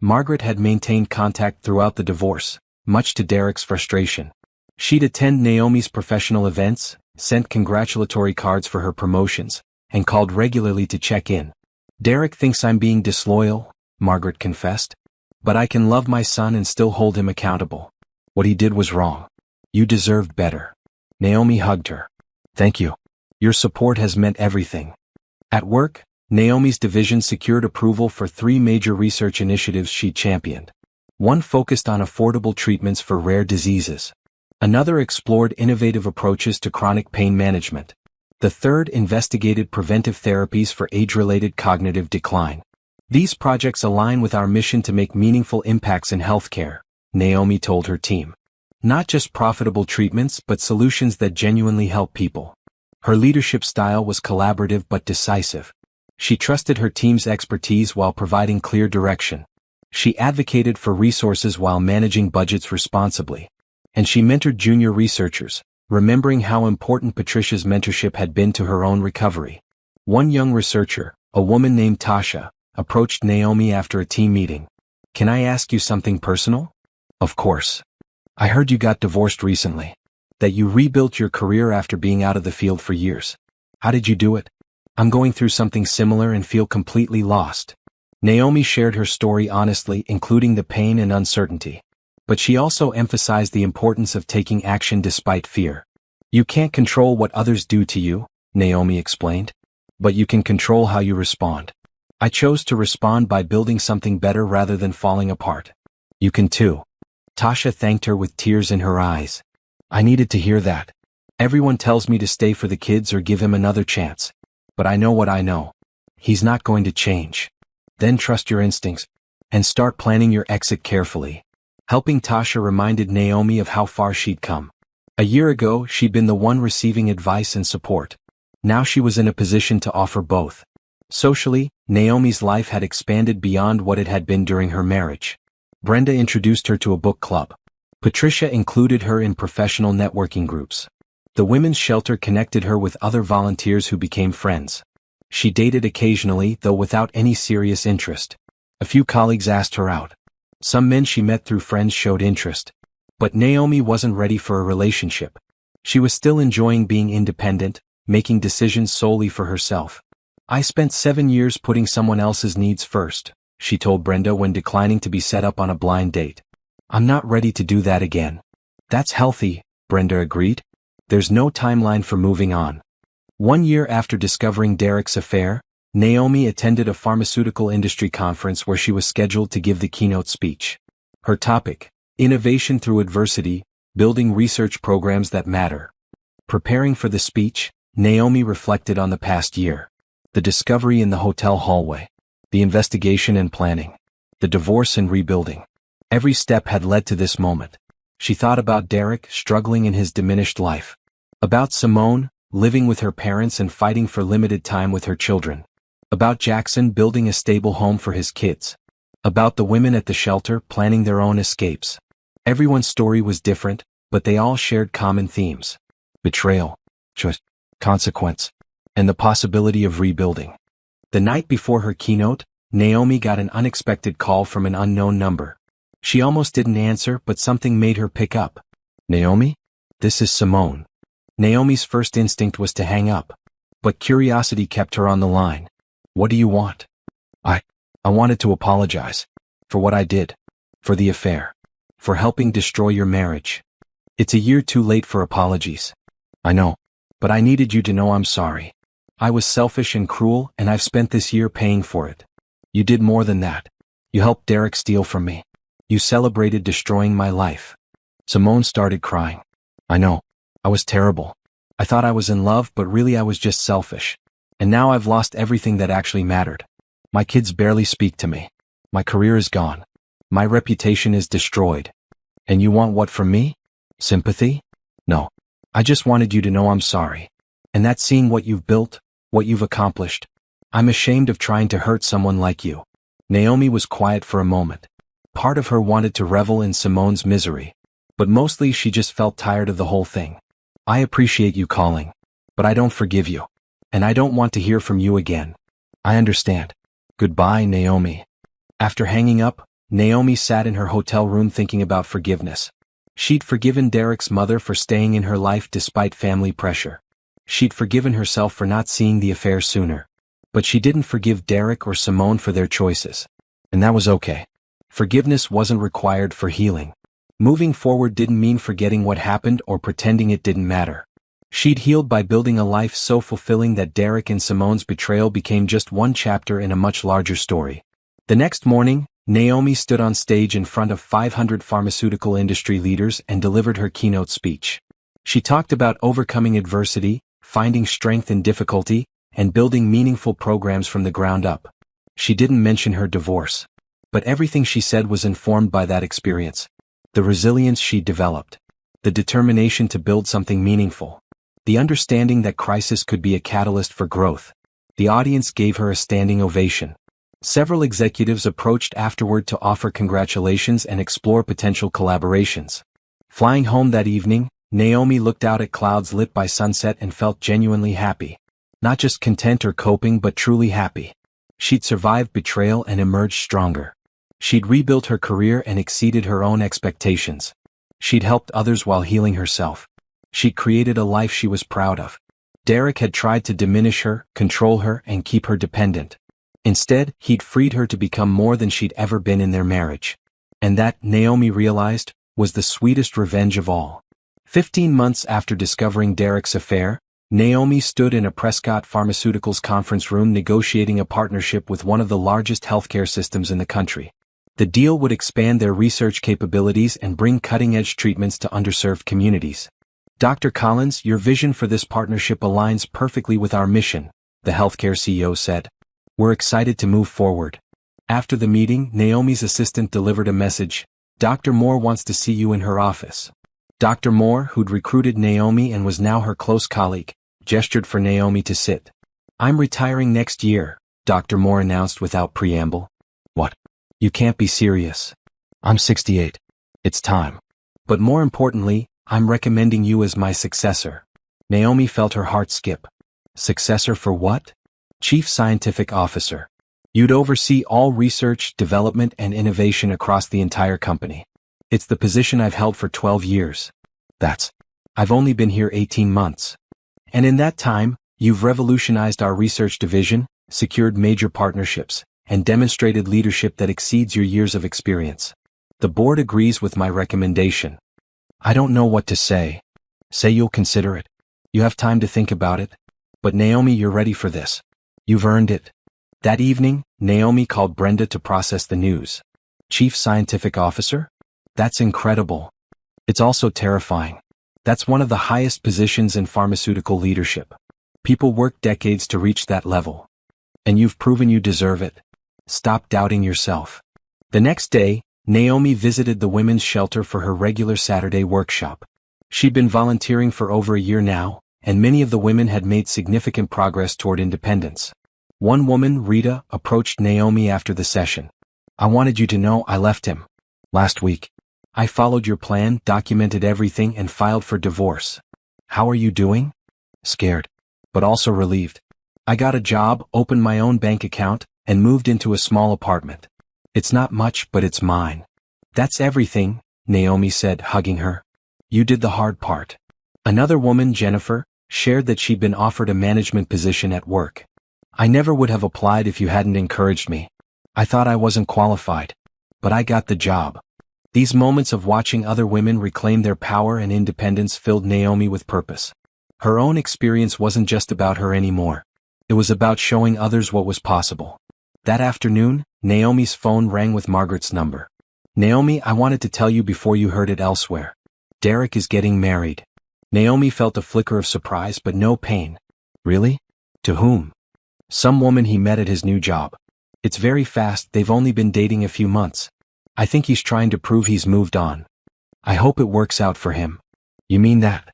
Margaret had maintained contact throughout the divorce, much to Derek's frustration. She'd attend Naomi's professional events, sent congratulatory cards for her promotions, and called regularly to check in. "Derek thinks I'm being disloyal," Margaret confessed. "But I can love my son and still hold him accountable. What he did was wrong. You deserved better." Naomi hugged her. "Thank you. Your support has meant everything." At work, Naomi's division secured approval for 3 major research initiatives she championed. One focused on affordable treatments for rare diseases. Another explored innovative approaches to chronic pain management. The third investigated preventive therapies for age-related cognitive decline. "These projects align with our mission to make meaningful impacts in healthcare," Naomi told her team. "Not just profitable treatments but solutions that genuinely help people." Her leadership style was collaborative but decisive. She trusted her team's expertise while providing clear direction. She advocated for resources while managing budgets responsibly. And she mentored junior researchers, remembering how important Patricia's mentorship had been to her own recovery. One young researcher, a woman named Tasha, approached Naomi after a team meeting. "Can I ask you something personal?" "Of course. I heard you got divorced recently. That you rebuilt your career after being out of the field for years. How did you do it? I'm going through something similar and feel completely lost." Naomi shared her story honestly, including the pain and uncertainty. But she also emphasized the importance of taking action despite fear. "You can't control what others do to you," Naomi explained. "But you can control how you respond. I chose to respond by building something better rather than falling apart. You can too." Tasha thanked her with tears in her eyes. "I needed to hear that. Everyone tells me to stay for the kids or give him another chance. But I know what I know. He's not going to change. Then trust your instincts. And start planning your exit carefully." Helping Tasha reminded Naomi of how far she'd come. A year ago, she'd been the one receiving advice and support. Now she was in a position to offer both. Socially, Naomi's life had expanded beyond what it had been during her marriage. Brenda introduced her to a book club. Patricia included her in professional networking groups. The women's shelter connected her with other volunteers who became friends. She dated occasionally, though without any serious interest. A few colleagues asked her out. Some men she met through friends showed interest. But Naomi wasn't ready for a relationship. She was still enjoying being independent, making decisions solely for herself. "I spent 7 years putting someone else's needs first," she told Brenda when declining to be set up on a blind date. "I'm not ready to do that again." "That's healthy," Brenda agreed. "There's no timeline for moving on." 1 year after discovering Derek's affair, Naomi attended a pharmaceutical industry conference where she was scheduled to give the keynote speech. Her topic: Innovation through Adversity, Building Research Programs That Matter. Preparing for the speech, Naomi reflected on the past year. The discovery in the hotel hallway. The investigation and planning. The divorce and rebuilding. Every step had led to this moment. She thought about Derek struggling in his diminished life. About Simone, living with her parents and fighting for limited time with her children. About Jackson building a stable home for his kids. About the women at the shelter planning their own escapes. Everyone's story was different, but they all shared common themes. Betrayal, choice, consequence, and the possibility of rebuilding. The night before her keynote, Naomi got an unexpected call from an unknown number. She almost didn't answer, but something made her pick up. "Naomi? This is Simone." Naomi's first instinct was to hang up. But curiosity kept her on the line. "What do you want?" I wanted to apologize. For what I did. For the affair. For helping destroy your marriage. It's a year too late for apologies. I know. But I needed you to know I'm sorry. I was selfish and cruel, and I've spent this year paying for it. You did more than that. You helped Derek steal from me. You celebrated destroying my life." Simone started crying. "I know. I was terrible. I thought I was in love, but really I was just selfish. And now I've lost everything that actually mattered. My kids barely speak to me. My career is gone. My reputation is destroyed. And you want what from me? Sympathy? No. I just wanted you to know I'm sorry. And that seeing what you've built, what you've accomplished. I'm ashamed of trying to hurt someone like you." Naomi was quiet for a moment. Part of her wanted to revel in Simone's misery. But mostly she just felt tired of the whole thing. "I appreciate you calling. But I don't forgive you. And I don't want to hear from you again." "I understand. Goodbye, Naomi." After hanging up, Naomi sat in her hotel room thinking about forgiveness. She'd forgiven Derek's mother for staying in her life despite family pressure. She'd forgiven herself for not seeing the affair sooner. But she didn't forgive Derek or Simone for their choices. And that was okay. Forgiveness wasn't required for healing. Moving forward didn't mean forgetting what happened or pretending it didn't matter. She'd healed by building a life so fulfilling that Derek and Simone's betrayal became just one chapter in a much larger story. The next morning, Naomi stood on stage in front of 500 pharmaceutical industry leaders and delivered her keynote speech. She talked about overcoming adversity, finding strength in difficulty, and building meaningful programs from the ground up. She didn't mention her divorce. But everything she said was informed by that experience. The resilience she developed. The determination to build something meaningful. The understanding that crisis could be a catalyst for growth. The audience gave her a standing ovation. Several executives approached afterward to offer congratulations and explore potential collaborations. Flying home that evening, Naomi looked out at clouds lit by sunset and felt genuinely happy. Not just content or coping, but truly happy. She'd survived betrayal and emerged stronger. She'd rebuilt her career and exceeded her own expectations. She'd helped others while healing herself. She'd created a life she was proud of. Derek had tried to diminish her, control her, and keep her dependent. Instead, he'd freed her to become more than she'd ever been in their marriage. And that, Naomi realized, was the sweetest revenge of all. 15 months after discovering Derek's affair, Naomi stood in a Prescott Pharmaceuticals conference room negotiating a partnership with one of the largest healthcare systems in the country. The deal would expand their research capabilities and bring cutting-edge treatments to underserved communities. "Dr. Collins, your vision for this partnership aligns perfectly with our mission," the healthcare CEO said. "We're excited to move forward." After the meeting, Naomi's assistant delivered a message. "Dr. Moore wants to see you in her office." Dr. Moore, who'd recruited Naomi and was now her close colleague, gestured for Naomi to sit. "I'm retiring next year," Dr. Moore announced without preamble. "What? You can't be serious." "I'm 68. It's time. But more importantly, I'm recommending you as my successor." Naomi felt her heart skip. Successor for what? Chief Scientific Officer. You'd oversee all research, development, and innovation across the entire company. It's the position I've held for 12 years. I've only been here 18 months. And in that time, you've revolutionized our research division, secured major partnerships, and demonstrated leadership that exceeds your years of experience. The board agrees with my recommendation. I don't know what to say. Say you'll consider it. You have time to think about it. But Naomi, you're ready for this. You've earned it. That evening, Naomi called Brenda to process the news. Chief Scientific Officer? That's incredible. It's also terrifying. That's one of the highest positions in pharmaceutical leadership. People work decades to reach that level. And you've proven you deserve it. Stop doubting yourself. The next day, Naomi visited the women's shelter for her regular Saturday workshop. She'd been volunteering for over a year now, and many of the women had made significant progress toward independence. One woman, Rita, approached Naomi after the session. I wanted you to know I left him. Last week. I followed your plan, documented everything, and filed for divorce. How are you doing? Scared. But also relieved. I got a job, opened my own bank account, and moved into a small apartment. It's not much, but it's mine. That's everything, Naomi said, hugging her. You did the hard part. Another woman, Jennifer, shared that she'd been offered a management position at work. I never would have applied if you hadn't encouraged me. I thought I wasn't qualified. But I got the job. These moments of watching other women reclaim their power and independence filled Naomi with purpose. Her own experience wasn't just about her anymore. It was about showing others what was possible. That afternoon, Naomi's phone rang with Margaret's number. Naomi, I wanted to tell you before you heard it elsewhere. Derek is getting married. Naomi felt a flicker of surprise but no pain. Really? To whom? Some woman he met at his new job. It's very fast, they've only been dating a few months. I think he's trying to prove he's moved on. I hope it works out for him. You mean that?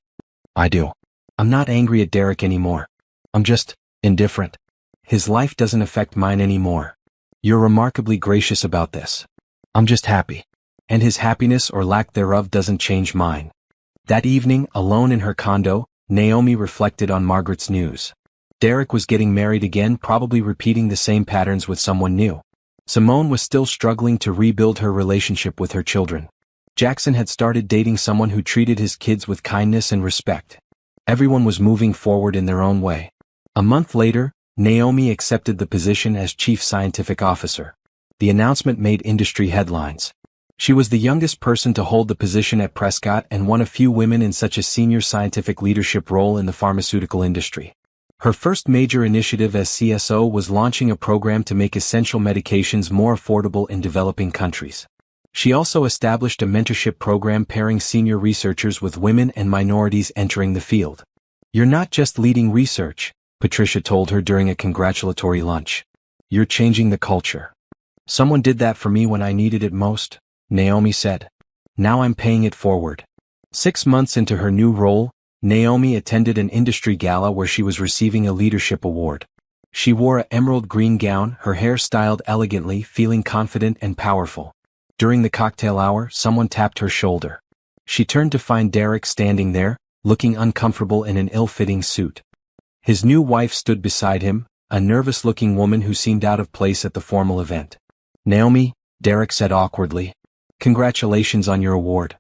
I do. I'm not angry at Derek anymore. I'm just indifferent. His life doesn't affect mine anymore. You're remarkably gracious about this. I'm just happy. And his happiness or lack thereof doesn't change mine. That evening, alone in her condo, Naomi reflected on Margaret's news. Derek was getting married again, probably repeating the same patterns with someone new. Simone was still struggling to rebuild her relationship with her children. Jackson had started dating someone who treated his kids with kindness and respect. Everyone was moving forward in their own way. A month later, Naomi accepted the position as Chief Scientific Officer. The announcement made industry headlines. She was the youngest person to hold the position at Prescott and one of few women in such a senior scientific leadership role in the pharmaceutical industry. Her first major initiative as CSO was launching a program to make essential medications more affordable in developing countries. She also established a mentorship program pairing senior researchers with women and minorities entering the field. You're not just leading research, Patricia told her during a congratulatory lunch. You're changing the culture. Someone did that for me when I needed it most, Naomi said. Now I'm paying it forward. 6 months into her new role, Naomi attended an industry gala where she was receiving a leadership award. She wore an emerald green gown, her hair styled elegantly, feeling confident and powerful. During the cocktail hour, someone tapped her shoulder. She turned to find Derek standing there, looking uncomfortable in an ill-fitting suit. His new wife stood beside him, a nervous-looking woman who seemed out of place at the formal event. Naomi, Derek said awkwardly. Congratulations on your award.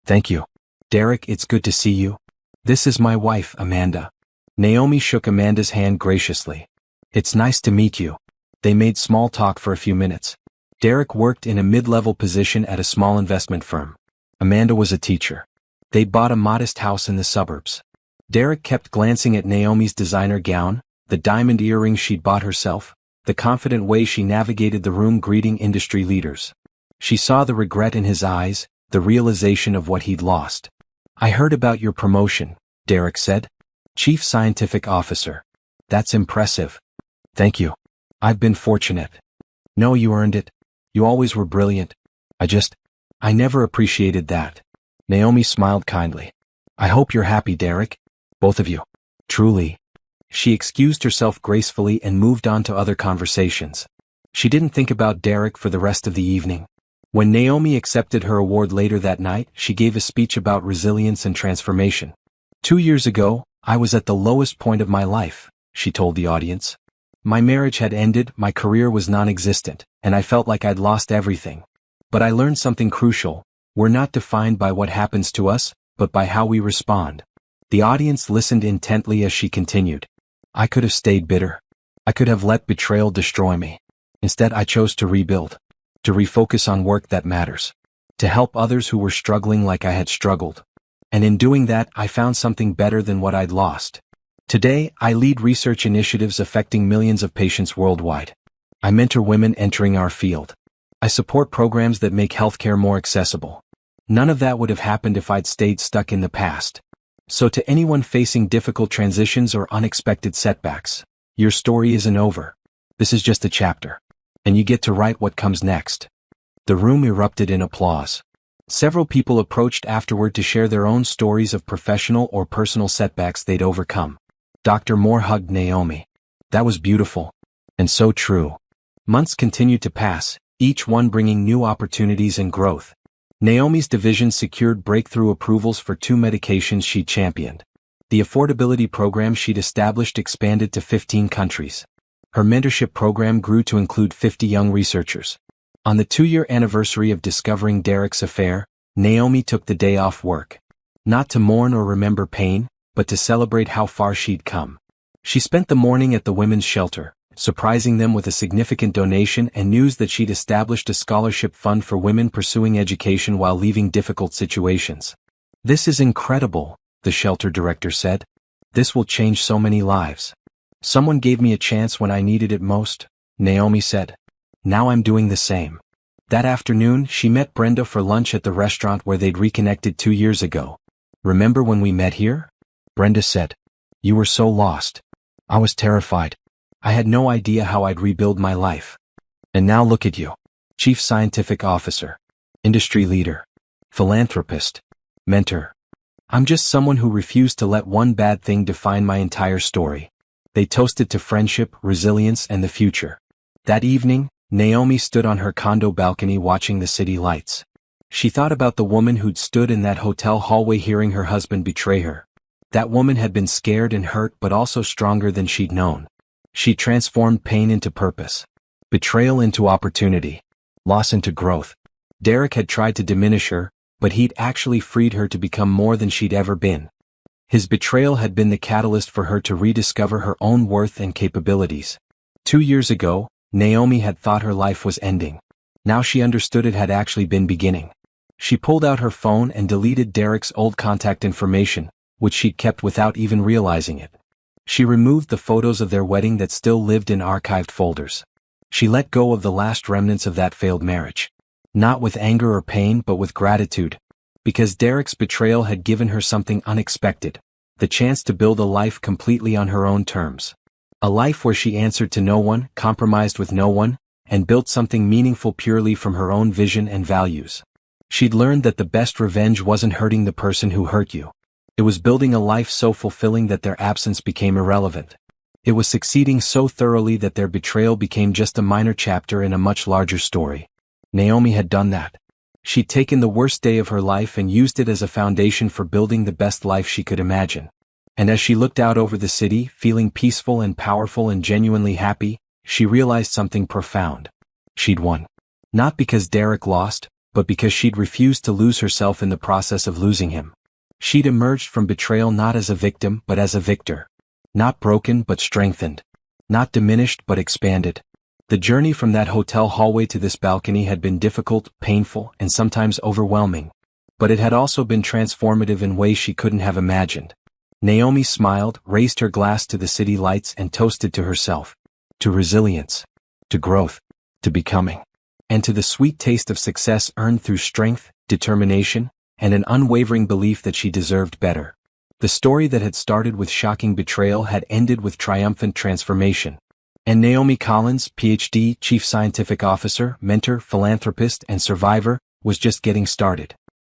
Thank you. Derek, it's good to see you. This is my wife, Amanda. Naomi shook Amanda's hand graciously. It's nice to meet you. They made small talk for a few minutes. Derek worked in a mid-level position at a small investment firm. Amanda was a teacher. They'd bought a modest house in the suburbs. Derek kept glancing at Naomi's designer gown, the diamond earrings she'd bought herself, the confident way she navigated the room greeting industry leaders. She saw the regret in his eyes, the realization of what he'd lost. I heard about your promotion, Derek said. Chief Scientific Officer. That's impressive. Thank you. I've been fortunate. No, you earned it. You always were brilliant. I never appreciated that. Naomi smiled kindly. I hope you're happy, Derek. Both of you. Truly. She excused herself gracefully and moved on to other conversations. She didn't think about Derek for the rest of the evening. When Naomi accepted her award later that night, she gave a speech about resilience and transformation. 2 years ago, I was at the lowest point of my life, she told the audience. My marriage had ended, my career was non-existent, and I felt like I'd lost everything. But I learned something crucial. We're not defined by what happens to us, but by how we respond. The audience listened intently as she continued. I could have stayed bitter. I could have let betrayal destroy me. Instead, I chose to rebuild. To refocus on work that matters. To help others who were struggling like I had struggled. And in doing that, I found something better than what I'd lost. Today, I lead research initiatives affecting millions of patients worldwide. I mentor women entering our field. I support programs that make healthcare more accessible. None of that would have happened if I'd stayed stuck in the past. So to anyone facing difficult transitions or unexpected setbacks, your story isn't over. This is just a chapter. And you get to write what comes next. The room erupted in applause. Several people approached afterward to share their own stories of professional or personal setbacks they'd overcome. Dr. Moore hugged Naomi. That was beautiful. And so true. Months continued to pass, each one bringing new opportunities and growth. Naomi's division secured breakthrough approvals for 2 medications she championed. The affordability program she'd established expanded to 15 countries. Her mentorship program grew to include 50 young researchers. On the 2-year anniversary of discovering Derek's affair, Naomi took the day off work. Not to mourn or remember pain, but to celebrate how far she'd come. She spent the morning at the women's shelter, surprising them with a significant donation and news that she'd established a scholarship fund for women pursuing education while leaving difficult situations. This is incredible, the shelter director said. This will change so many lives. Someone gave me a chance when I needed it most, Naomi said. Now I'm doing the same. That afternoon, she met Brenda for lunch at the restaurant where they'd reconnected 2 years ago. Remember when we met here? Brenda said. You were so lost. I was terrified. I had no idea how I'd rebuild my life. And now look at you. Chief Scientific Officer. Industry leader. Philanthropist. Mentor. I'm just someone who refused to let one bad thing define my entire story. They toasted to friendship, resilience, and the future. That evening, Naomi stood on her condo balcony watching the city lights. She thought about the woman who'd stood in that hotel hallway hearing her husband betray her. That woman had been scared and hurt but also stronger than she'd known. She transformed pain into purpose. Betrayal into opportunity. Loss into growth. Derek had tried to diminish her, but he'd actually freed her to become more than she'd ever been. His betrayal had been the catalyst for her to rediscover her own worth and capabilities. 2 years ago, Naomi had thought her life was ending. Now she understood it had actually been beginning. She pulled out her phone and deleted Derek's old contact information, which she'd kept without even realizing it. She removed the photos of their wedding that still lived in archived folders. She let go of the last remnants of that failed marriage. Not with anger or pain but with gratitude. Because Derek's betrayal had given her something unexpected. The chance to build a life completely on her own terms. A life where she answered to no one, compromised with no one, and built something meaningful purely from her own vision and values. She'd learned that the best revenge wasn't hurting the person who hurt you. It was building a life so fulfilling that their absence became irrelevant. It was succeeding so thoroughly that their betrayal became just a minor chapter in a much larger story. Naomi had done that. She'd taken the worst day of her life and used it as a foundation for building the best life she could imagine. And as she looked out over the city, feeling peaceful and powerful and genuinely happy, she realized something profound. She'd won. Not because Derek lost, but because she'd refused to lose herself in the process of losing him. She'd emerged from betrayal not as a victim but as a victor. Not broken but strengthened. Not diminished but expanded. The journey from that hotel hallway to this balcony had been difficult, painful, and sometimes overwhelming. But it had also been transformative in ways she couldn't have imagined. Naomi smiled, raised her glass to the city lights and toasted to herself. To resilience. To growth. To becoming. And to the sweet taste of success earned through strength, determination, and an unwavering belief that she deserved better. The story that had started with shocking betrayal had ended with triumphant transformation. And Naomi Collins, PhD, Chief Scientific Officer, mentor, philanthropist, and survivor, was just getting started.